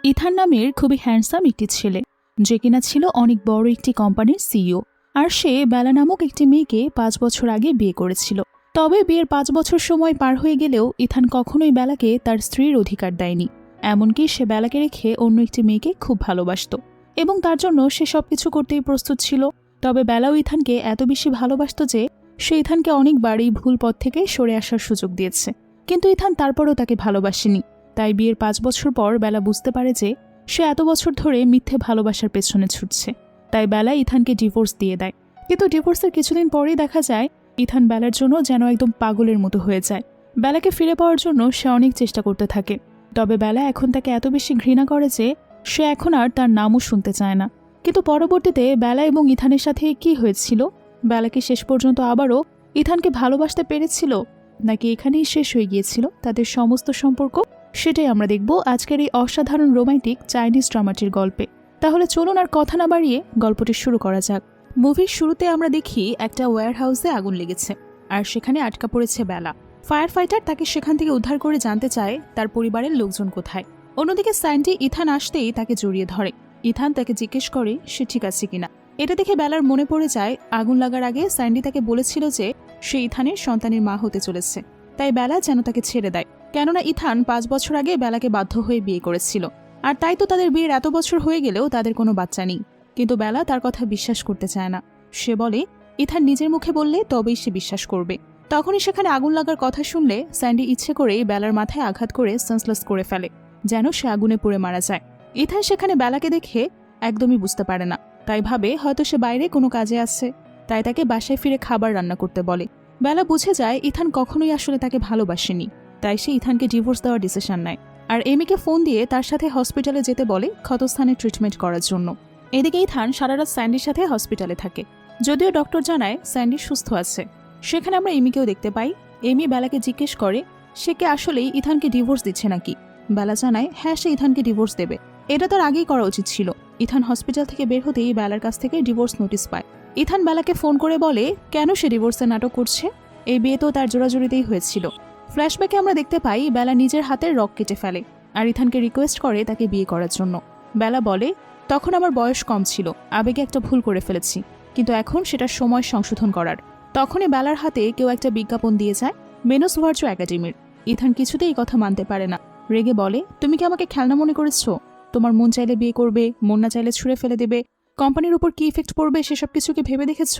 Ethan নামের খুবই handsome একটি ছেলে, যে কিনা ছিল অনেক বড় একটি কোম্পানির সিইও। আর সে বেলা নামক একটি মেয়েকে 5 বছর আগে বিয়ে করেছিল। তবে বিয়ের 5 বছর সময় পার হয়ে গেলেও ইথান কখনোই বেলাকে তার স্ত্রীর অধিকার দেয়নি। এমনকি সে বেলাকে রেখে অন্য একটি মেয়েকে খুব ভালোবাসত এবং তার জন্য সে সবকিছু করতেই প্রস্তুত ছিল। তবে বেলাও ইথানকে এত বেশি ভালোবাসত যে সে ইথানকে অনেকবার এই ভুল পথ থেকে সরে আসার সুযোগ দিয়েছে, কিন্তু ইথান তারপরও তাকে ভালোবাসেনি। তাই বিয়ের 5 বছর পর বেলা বুঝতে পারে যে সে এত বছর ধরে মিথ্যে ভালোবাসার পেছনে ছুটছে। তাই বেলা ইথানকে ডিভোর্স দিয়ে দেয়। কিন্তু ডিভোর্সের কিছুদিন পরেই দেখা যায় ইথান বেলার জন্য যেন একদম পাগলের মতো হয়ে যায়। বেলাকে ফিরে পাওয়ার জন্য সে অনেক চেষ্টা করতে থাকে। তবে বেলা এখন তাকে এত বেশি ঘৃণা করে যে সে এখন আর তার নামও শুনতে চায় না। কিন্তু পরবর্তীতে বেলা এবং ইথানের সাথে কি হয়েছিল? বেলাকে শেষ পর্যন্ত আবারও ইথানকে ভালোবাসতে পেরেছিল, নাকি এখানেই শেষ হয়ে গিয়েছিল তাদের সমস্ত সম্পর্ক? সেটাই আমরা দেখব আজকের এই অসাধারণ রোমান্টিক চাইনিজ ড্রামাটির গল্পে। তাহলে চলুন আর কথা না বাড়িয়ে গল্পটি শুরু করা যাক। মুভির শুরুতে আমরা দেখি একটা ওয়্যার হাউসে আগুন লেগেছে, আর সেখানে আটকা পড়েছে বেলা। ফায়ার ফাইটার তাকে সেখান থেকে উদ্ধার করে জানতে চায় তার পরিবারের লোকজন কোথায়। অন্যদিকে স্যান্ডি ইথান আসতেই তাকে জড়িয়ে ধরে। ইথান তাকে জিজ্ঞেস করে সে ঠিক আছে কিনা। এটা দেখে বেলার মনে পড়ে যায় আগুন লাগার আগে স্যান্ডি তাকে বলেছিল যে সে ইথানের সন্তানের মা হতে চলেছে। তাই বেলা যেন তাকে ছেড়ে দেয়, কেননা ইথান 5 বছর আগে বেলাকে বাধ্য হয়ে বিয়ে করেছিল। আর তাই তো তাদের বিয়ের এত বছর হয়ে গেলেও তাদের কোনো বাচ্চা নেই। কিন্তু বেলা তার কথা বিশ্বাস করতে চায় না। সে বলে ইথান নিজের মুখে বললে তবেই সে বিশ্বাস করবে। তখনই সেখানে আগুন লাগার কথা শুনলে স্যান্ডি ইচ্ছে করেই বেলার মাথায় আঘাত করে সেন্সলেস করে ফেলে, যেন সে আগুনে পুড়ে মারা যায়। ইথান সেখানে বেলাকে দেখে একদমই বুঝতে পারে না, তাই ভাবে হয়তো সে বাইরে কোনো কাজে আছে। তাই তাকে বাসায় ফিরে খাবার রান্না করতে বলে। বেলা বুঝে যায় ইথান কখনোই আসলে তাকে ভালোবাসেনি। তাই সে ইথানকে ডিভোর্স দেওয়ার ডিসিশন নেয় আর এমিকে ফোন দিয়ে তার সাথে হসপিটালে যেতে বলে ক্ষতস্থানে ট্রিটমেন্ট করার জন্য। এদিকে ইথান সারা রাত স্যান্ডির সাথে হসপিটালে থাকে। যদিও ডক্টর জানায় স্যান্ডি সুস্থ আছে। সেখানে আমরা এমিকেও দেখতে পাই। এমি বেলাকে জিজ্ঞেস করে সে কি আসলেই ইথানকে ডিভোর্স দিচ্ছে নাকি। বেলা জানায় হ্যাঁ, সে ইথানকে ডিভোর্স দেবে। এটা তার আগেই করা উচিত ছিল। ইথান হসপিটাল থেকে বের হতেই বেলার কাছ থেকে ডিভোর্স নোটিশ পায়। ইথান বেলাকে ফোন করে বলে কেন সে ডিভোর্সের নাটক করছে। এই বিয়ে তো তার জোড়াজুড়িতেই হয়েছিল। ফ্ল্যাশব্যাকে আমরা দেখতে পাই বেলা নিজের হাতের রক কেটে ফেলে আর ইথানকে রিকোয়েস্ট করে তাকে বিয়ে করার জন্য। বেলা বলে তখন আমার বয়স কম ছিল, আবেগে একটা ভুল করে ফেলেছি, কিন্তু এখন সেটা সময় সংশোধন করার। তখনই বেলার হাতে কেউ একটা বিজ্ঞাপন দিয়ে যায় মেনোস ভার্চুয়াল একাডেমির। ইথান কিছুতেই এই কথা মানতে পারে না। রেগে বলে তুমি কি আমাকে খেলনা মনে করেছ? তোমার মন চাইলে বিয়ে করবে, মন না চাইলে ছুঁড়ে ফেলে দেবে। কোম্পানির উপর কি ইফেক্ট পড়বে সেসব কিছুকে ভেবে দেখেছ?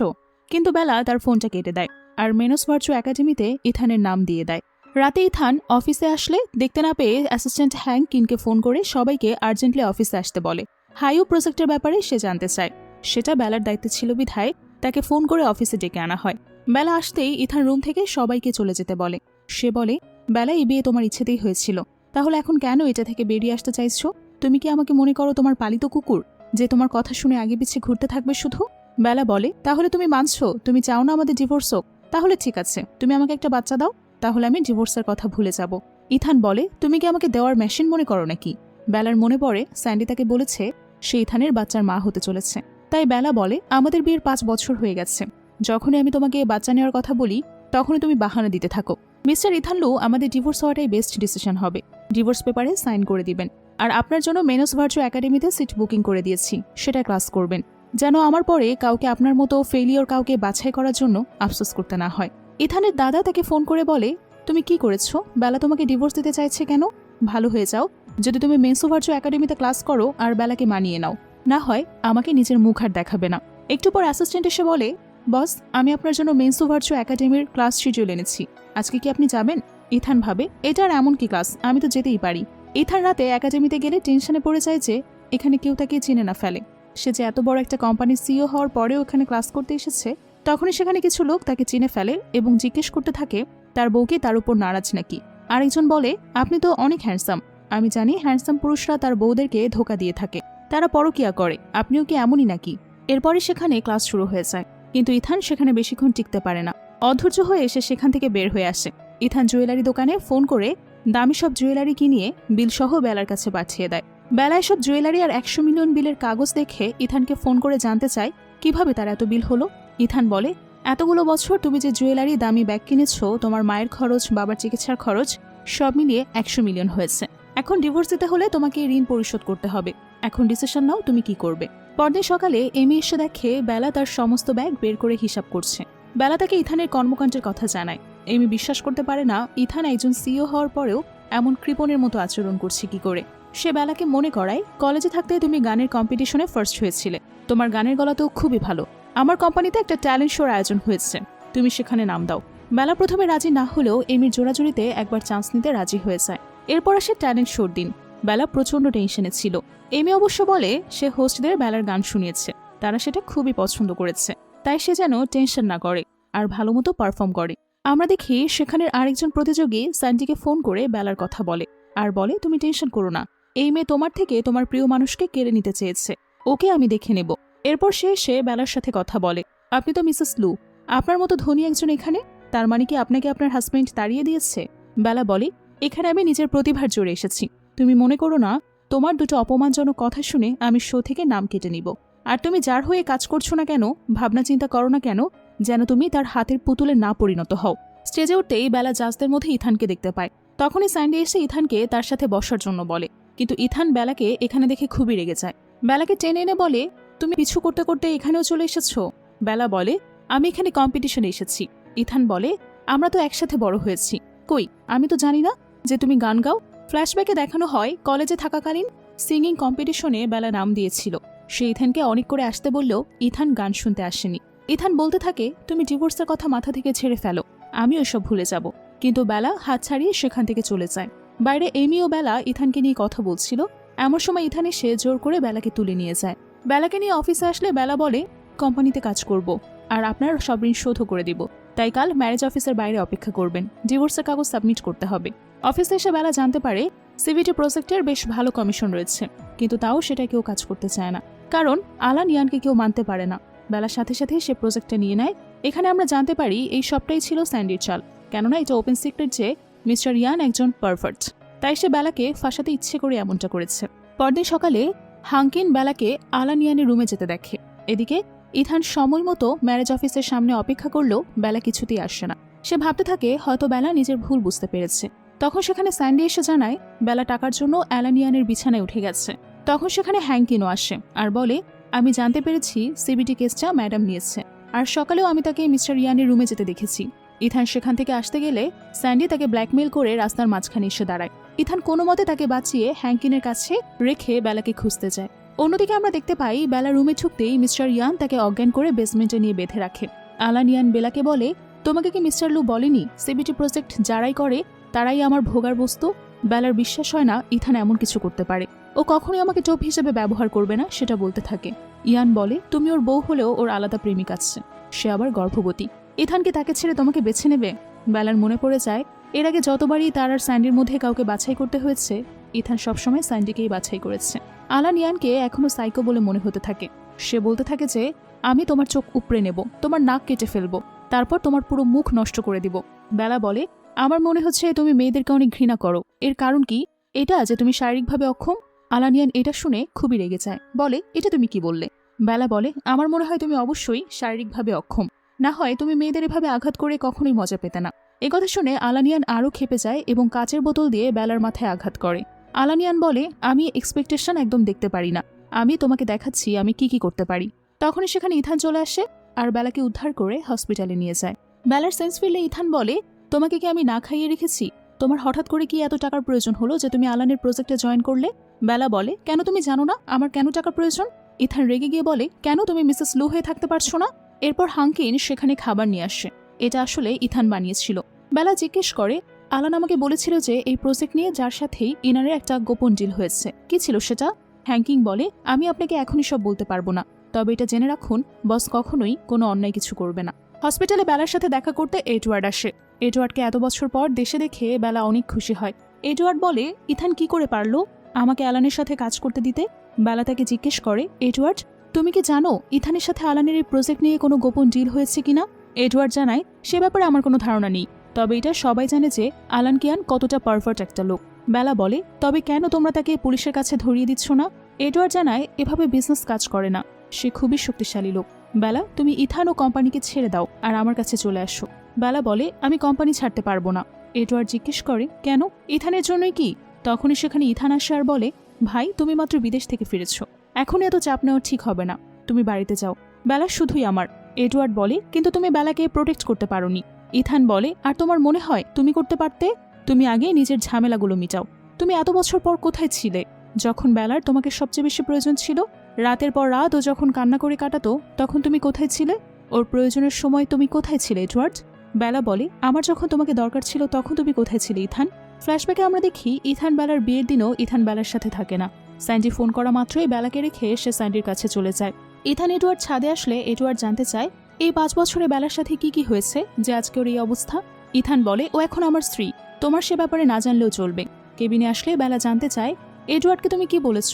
কিন্তু বেলা তার ফোনটা কেটে দেয় আর মেনোস ভার্চুয়াল একাডেমিতে ইথানের নাম দিয়ে দেয়। রাতে ইথান অফিসে আসলে দেখতে না পেয়ে অ্যাসিস্ট্যান্ট হ্যাং কিনকে ফোন করে সবাইকে আর্জেন্টলি অফিসে আসতে বলে। হাইও প্রজেক্টের ব্যাপারে সে জানতে চায়। সেটা বেলার দায়িত্ব ছিল বিধায় তাকে ফোন করে অফিসে ডেকে আনা হয়। বেলা আসতেই ইথান রুম থেকে সবাইকে চলে যেতে বলে। সে বলে বেলা এই বিয়ে তোমার ইচ্ছেতেই হয়েছিল, তাহলে এখন কেন এটা থেকে বেরিয়ে আসতে চাইছো? তুমি কি আমাকে মনে করো তোমার পালিত কুকুর যে তোমার কথা শুনে আগে পিছে ঘুরতে থাকবে শুধু? বেলা বলে তাহলে তুমি মানছো, তুমি চাও না আমাদের ডিভোর্স হোক? তাহলে ঠিক আছে, তুমি আমাকে একটা বাচ্চা দাও, তাহলে আমি ডিভোর্সের কথা ভুলে যাব। ইথান বলে তুমি কি আমাকে দেওয়ার মেশিন মনে করো নাকি? বেলার মনে পড়ে স্যান্ডি তাকে বলেছে সে ইথানের বাচ্চার মা হতে চলেছে। তাই বেলা বলে আমাদের বিয়ের 5 বছর হয়ে গেছে। যখনই আমি তোমাকে বাচ্চা নেওয়ার কথা বলি তখনই তুমি বাহানা দিতে থাকো। মিস্টার ইথান লু, আমাদের ডিভোর্স হওয়াটাই বেস্ট ডিসিশন হবে। ডিভোর্স পেপারে সাইন করে দিবেন আর আপনার জন্য মেনোস ভার্চুয়াল একাডেমিতে সিট বুকিং করে দিয়েছি, সেটা ক্লাস করবেন, যেন আমার পরে কাউকে আপনার মতো ফেলিওর কাউকে বাছাই করার জন্য আফসোস করতে না হয়। ইথানের দাদা তাকে ফোন করে বলে তুমি কি করেছো? বেলা তোমাকে ডিভোর্স দিতে চাইছে কেন? ভালো হয়ে যাও, যদি তুমি মেনসো ভার্চুয়াল একাডেমিতে ক্লাস করো আর বেলাকে মানিয়ে নাও, না হয় আমাকে নিজের মুখ আর দেখাবে না। একটু পর অ্যাসিস্ট্যান্ট এসে বলে বস, আমি আপনার জন্য মেনসো ভার্চুয়াল একাডেমির ক্লাস শিডিউল এনেছি, আজকে কি আপনি যাবেন? ইথান ভাবে এটা আর এমন কি ক্লাস, আমি তো যেতেই পারি। ইথান রাতে একাডেমিতে গেলে টেনশনে পড়ে যায় যে এখানে কেউ তাকে চিনে না ফেলে। সে যে এত বড় একটা কোম্পানির সিইও হওয়ার পরেও এখানে ক্লাস করতে এসেছে। তখনই সেখানে কিছু লোক তাকে চিনে ফেলে এবং জিজ্ঞেস করতে থাকে তার বউকে তার উপর নারাজ নাকি। আরেকজন বলে আপনি তো অনেক হ্যান্ডসাম, আমি জানি হ্যান্ডসাম পুরুষরা তার বউদেরকে ধোকা দিয়ে থাকে, তারা পরকিয়া করে, আপনিও কি এমনই নাকি? এরপরে সেখানে ক্লাস শুরু হয়ে যায়, কিন্তু ইথান সেখানে বেশিক্ষণ টিকতে পারে না। অধৈর্য হয়ে এসে সেখান থেকে বের হয়ে আসে। ইথান জুয়েলারি দোকানে ফোন করে দামি সব জুয়েলারি কিনিয়ে বিল সহ বেলার কাছে পাঠিয়ে দেয়। বেলায় সব জুয়েলারি আর 100 মিলিয়ন বিলের কাগজ দেখে ইথানকে ফোন করে জানতে চায় কিভাবে তার এত বিল হলো। ইথান বলে এতগুলো বছর তুমি যে জুয়েলারি দামি ব্যাগ কিনেছো, তোমার মায়ের খরচ, বাবার চিকিৎসার খরচ সব মিলিয়ে 100 মিলিয়ন হয়েছে। এখন ডিভোর্স দিতে হলে তোমাকে এই ঋণ পরিশোধ করতে হবে। এখন ডিসিশন নাও তুমি কি করবে। পরদিন সকালে এমি এসে দেখে বেলা তার সমস্ত ব্যাগ বের করে হিসাব করছে। বেলা তাকে ইথানের কর্মকাণ্ডের কথা জানায়। এমি বিশ্বাস করতে পারে না ইথান একজন সিইও হওয়ার পরেও এমন কৃপণের মতো আচরণ করছে কি করে। সে বেলাকে মনে করায়, কলেজে থাকতে তুমি গানের কম্পিটিশনে ফার্স্ট হয়েছিলে, তোমার গানের গলা তো খুবই ভালো। আমার কোম্পানিতে একটা ট্যালেন্ট শোর আয়োজন হয়েছে, তুমি সেখানে নাম দাও। বেলা প্রথমে রাজি না হলেও এমির জোড়াজুড়িতে একবার চান্স নিতে রাজি হয়ে যায়। এরপর আসে ট্যালেন্ট শোর দিন। বেলা প্রচণ্ড টেনশনে ছিল। এমি অবশ্য বলে সে হোস্টদের বেলার গান শুনিয়েছে, তারা সেটা খুবই পছন্দ করেছে, তাই সে যেন টেনশন না করে আর ভালো মতো পারফর্ম করে। আমরা দেখি সেখানের আরেকজন প্রতিযোগী স্যান্ডিকে ফোন করে বেলার কথা বলে আর বলে, তুমি টেনশন করো না, এই মেয়ে তোমার থেকে তোমার প্রিয় মানুষকে কেড়ে নিতে চেয়েছে, ওকে আমি দেখে নেব। এরপর সে এসে বেলার সাথে কথা বলে, আপনি তো মিসেস লু, আপনার মতো ধনী একজন এখানে, তার মানে কি আপনাকে আপনার হাজবেন্ড তাড়িয়ে দিয়েছে? বেলা বলে, এখানে আমি নিজের প্রতিভার জোরে এসেছি, তুমি মনে করো না তোমার দুটো অপমানজনক কথা শুনে আমি শো থেকে নাম কেটে নিব। আর তুমি যার হয়ে কাজ করছো না কেন, ভাবনা চিন্তা করো না কেন যেন তুমি তার হাতের পুতুলে না পরিণত হও। স্টেজে উঠতেই বেলা জাজদের মধ্যে ইথানকে দেখতে পায়। তখনই স্যান্ডি এসে ইথানকে তার সাথে বসার জন্য বলে, কিন্তু ইথান বেলাকে এখানে দেখে খুবই রেগে যায়। বেলাকে টেনে এনে বলে, তুমি পিছু করতে করতে এখানেও চলে এসেছো। বেলা বলে, আমি এখানে কম্পিটিশনে এসেছি। ইথান বলে, আমরা তো একসাথে বড় হয়েছি, কই আমি তো জানি না যে তুমি গান গাও। ফ্ল্যাশব্যাকে দেখানো হয় কলেজে থাকাকালীন সিঙ্গিং কম্পিটিশনে বেলা নাম দিয়েছিল। সে ইথানকে অনেক করে আসতে বললেও ইথান গান শুনতে আসেনি। ইথান বলতে থাকে, তুমি ডিভোর্সের কথা মাথা থেকে ছেড়ে ফেলো, আমিও এসব ভুলে যাব। কিন্তু বেলা হাত ছাড়িয়ে সেখান থেকে চলে যায়। বাইরে এমি ও বেলা ইথানকে নিয়ে কথা বলছিল। এমন সময় ইথান এসে জোর করে বেলাকে তুলে নিয়ে যায়। বেলাকে নিয়ে অফিসে আসলে বেলা বলে, কোম্পানিতে কাজ করব আর আপনার সব ঋণ শোধও করে দিব, তাই কাল ম্যারেজ অফিসের বাইরে অপেক্ষা করবেন, ডিভোর্সের কাগজ সাবমিট করতে হবে। অফিসে এসে বেলা জানতে পারে সিভিটি প্রজেক্টের বেশ ভালো কমিশন রয়েছে, কিন্তু তাও সেটা কেউ কাজ করতে চায় না, কারণ আলান ইয়ানকে কেউ মানতে পারে না। বেলার সাথে সাথে সে প্রজেক্টটা নিয়ে নেয়। এখানে আমরা জানতে পারি এই সবটাই ছিল স্যান্ডির চাল, কেননা এটা ওপেন সিক্রেট যে মিস্টার ইয়ান একজন পারভার্ট, তাই সে বেলাকে ফাঁসাতে ইচ্ছে করে এমনটা করেছে। পরদিন সকালে হাঙ্কিন বেলাকে আলান ইয়ানের রুমে যেতে দেখে। এদিকে ইথান সময় মতো ম্যারেজ অফিসের সামনে অপেক্ষা করলেও বেলা কিছুতেই আসে না। সে ভাবতে থাকে হয়তো বেলা নিজের ভুল বুঝতে পেরেছে। তখন সেখানে স্যান্ডি এসে জানায় বেলা টাকার জন্য অ্যালান ইয়ানের বিছানায় উঠে গেছে। তখন সেখানে হ্যাঙ্কিনও আসে আর বলে, আমি জানতে পেরেছি সিবিটি কেসটা ম্যাডাম নিয়েছে, আর সকালেও আমি তাকে মিস্টার ইয়ানের রুমে যেতে দেখেছি। ইথান সেখান থেকে আসতে গেলে স্যান্ডি তাকে ব্ল্যাকমেল করে রাস্তার মাঝখানে এসে দাঁড়ায়। ইথান কোনো মতে তাকে বাঁচিয়ে হ্যাঙ্কিনের কাছে রেখে বেলাকে খুঁজতে যায়। অন্যদিকে আমরা দেখতে পাই বেলা রুমে ঢুকতেই মিস্টার ইয়ান তাকে অজ্ঞান করে বেসমেন্টে নিয়ে বেঁধে রাখে। আলান ইয়ান বেলাকে বলে, তোমাকে কি মিস্টার লু বলেনি সিবিটি প্রজেক্ট যারাই করে তারাই আমার ভোগার বস্তু? বেলার বিশ্বাস হয় না ইথান এমন কিছু করতে পারে, ও কখনোই আমাকে টোপ হিসেবে ব্যবহার করবে না সেটা বলতে থাকে। ইয়ান বলে, তুমি ওর বউ হলেও ওর আলাদা প্রেমিক আছে, সে আবার গর্ভবতী, ইথানকে তাকে ছেড়ে তোমাকে বেছে নেবে? বেলার মনে পড়ে যায় এর আগে যতবারই তার আর স্যান্ডির মধ্যে কাউকে বাছাই করতে হয়েছে, ইথান সবসময় স্যান্ডিকেই বাছাই করেছে। আলান ইয়ানকে এখনো সাইকো বলে মনে হতে থাকে। সে বলতে থাকে যে, আমি তোমার চোখ উপড়ে নেব, তোমার নাক কেটে ফেলবো, তারপর তোমার পুরো মুখ নষ্ট করে দিব। বেলা বলে, আমার মনে হচ্ছে তুমি মেয়েদেরকে অনেক ঘৃণা করো, এর কারণ কি? এটা যে তুমি শারীরিকভাবে অক্ষম। আলান ইয়ান এটা শুনে খুবই রেগে যায়, বলে, এটা তুমি কি বললে? বেলা বলে, আমার মনে হয় তুমি অবশ্যই শারীরিকভাবে অক্ষম, না হয় তুমি মেয়েদের এভাবে আঘাত করে কখনোই মজা পেতে না। একথা শুনে আলান ইয়ান আরও ক্ষেপে যায় এবং কাচের বোতল দিয়ে বেলার মাথায় আঘাত করে। আলান ইয়ান বলে, আমি এক্সপেকটেশন একদম দেখতে পারি না, আমি তোমাকে দেখাচ্ছি আমি কি কি করতে পারি। তখনই সেখানে ইথান চলে আসে আর বেলাকে উদ্ধার করে হসপিটালে নিয়ে যায়। বেলার সেন্স ফিরলে ইথান বলে, তোমাকে কি আমি না খাইয়ে রেখেছি? তোমার হঠাৎ করে কি এত টাকার প্রয়োজন হলো যে তুমি আলানের প্রজেক্টে জয়েন করলে? বেলা বলে, কেন তুমি জানো না আমার কেন টাকার প্রয়োজন? ইথান রেগে গিয়ে বলে, কেন তুমি মিসেস লু হয়ে থাকতে পারছো না? এরপর হাঙ্কিন সেখানে খাবার নিয়ে আসে, এটা আসলে ইথান বানিয়েছিল। বেলা জিজ্ঞেস করে, আলান আমাকে বলেছিল যে এই প্রজেক্ট নিয়ে যার সাথেই ইনারের একটা গোপন ডিল হয়েছে, কি ছিল সেটা? হ্যাঙ্কিং বলে, আমি আপনাকে এখনই সব বলতে পারবো না, তবে এটা জেনে রাখুন বস কখনোই কোনো অন্যায় কিছু করবে না। হসপিটালে বেলার সাথে দেখা করতে এডওয়ার্ড আসে। এডওয়ার্ডকে এত বছর পর দেশে দেখে বেলা অনেক খুশি হয়। এডওয়ার্ড বলে, ইথান কি করে পারলো আমাকে অ্যালানের সাথে কাজ করতে দিতে? বেলা তাকে জিজ্ঞেস করে, এডওয়ার্ড তুমি কি জানো ইথানের সাথে আলানের এই প্রজেক্ট নিয়ে কোনো গোপন ডিল হয়েছে কিনা? এডওয়ার্ড জানায়, সে ব্যাপারে আমার কোনো ধারণা নেই, তবে এটা সবাই জানে যে আলান কিয়ান কতটা পারভার্ট একটা লোক। বেলা বলে, তবে কেন তোমরা তাকে পুলিশের কাছে ধরিয়ে দিচ্ছ না? এডওয়ার্ড জানায়, এভাবে বিজনেস কাজ করে না, সে খুবই শক্তিশালী লোক। বেলা, তুমি ইথান ও কোম্পানিকে ছেড়ে দাও আর আমার কাছে চলে আসো। বেলা বলে, আমি কোম্পানি ছাড়তে পারবো না। এডওয়ার্ড জিজ্ঞেস করে, কেন? ইথানের জন্যই কি? তখনই সেখানে ইথান আসে আর বলে, ভাই তুমি মাত্র বিদেশ থেকে ফিরেছ, এখন এত চাপ নেওয়া ঠিক হবে না, তুমি বাড়িতে যাও, বেলা শুধুই আমার। এডওয়ার্ড বলে, কিন্তু তুমি বেলাকে প্রোটেক্ট করতে পারোনি। ইথান বলে, আর তোমার মনে হয় তুমি করতে পারতে? তুমি আগে নিজের ঝামেলাগুলো মিটাও। তুমি এত বছর পর কোথায় ছিলে? যখন বেলার তোমাকে সবচেয়ে বেশি প্রয়োজন ছিল, রাতের পর রাত ও যখন কান্না করে কাটাতো, তখন তুমি কোথায় ছিলে? ওর প্রয়োজনের সময় তুমি কোথায় ছিলে এডওয়ার্ড? বেলা বলে, আমার যখন তোমাকে দরকার ছিল তখন তুমি কোথায় ছিলে ইথান? ফ্ল্যাশব্যাকে আমরা দেখি ইথান বেলার বিয়ের দিনও ইথান বেলার সাথে থাকে না। স্যান্ডি ফোন করা মাত্রই বেলাকে রেখে সে স্যান্ডির কাছে চলে যায়। ইথান এডওয়ার্ড ছাদে আসলে এডওয়ার্ড জানতে চায় এই 5 বছরে বেলার সাথে কি কি হয়েছে যে আজকে ওর এই অবস্থা। ইথান বলে, ও এখন আমার স্ত্রী, তোমার সে ব্যাপারে না জানলেও চলবে। কেবিনে আসলে বেলা জানতে চায়, এডওয়ার্ডকে তুমি কি বলেছ?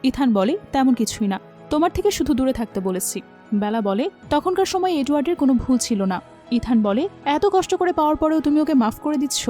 ইথান বলে, তেমন কিছুই না, তোমার থেকে শুধু দূরে থাকতে বলেছি। বেলা বলে, তখনকার সময় এডওয়ার্ডের কোনো ভুল ছিল না। ইথান বলে, এত কষ্ট করে পাওয়ার পরেও তুমি ওকে মাফ করে দিচ্ছ,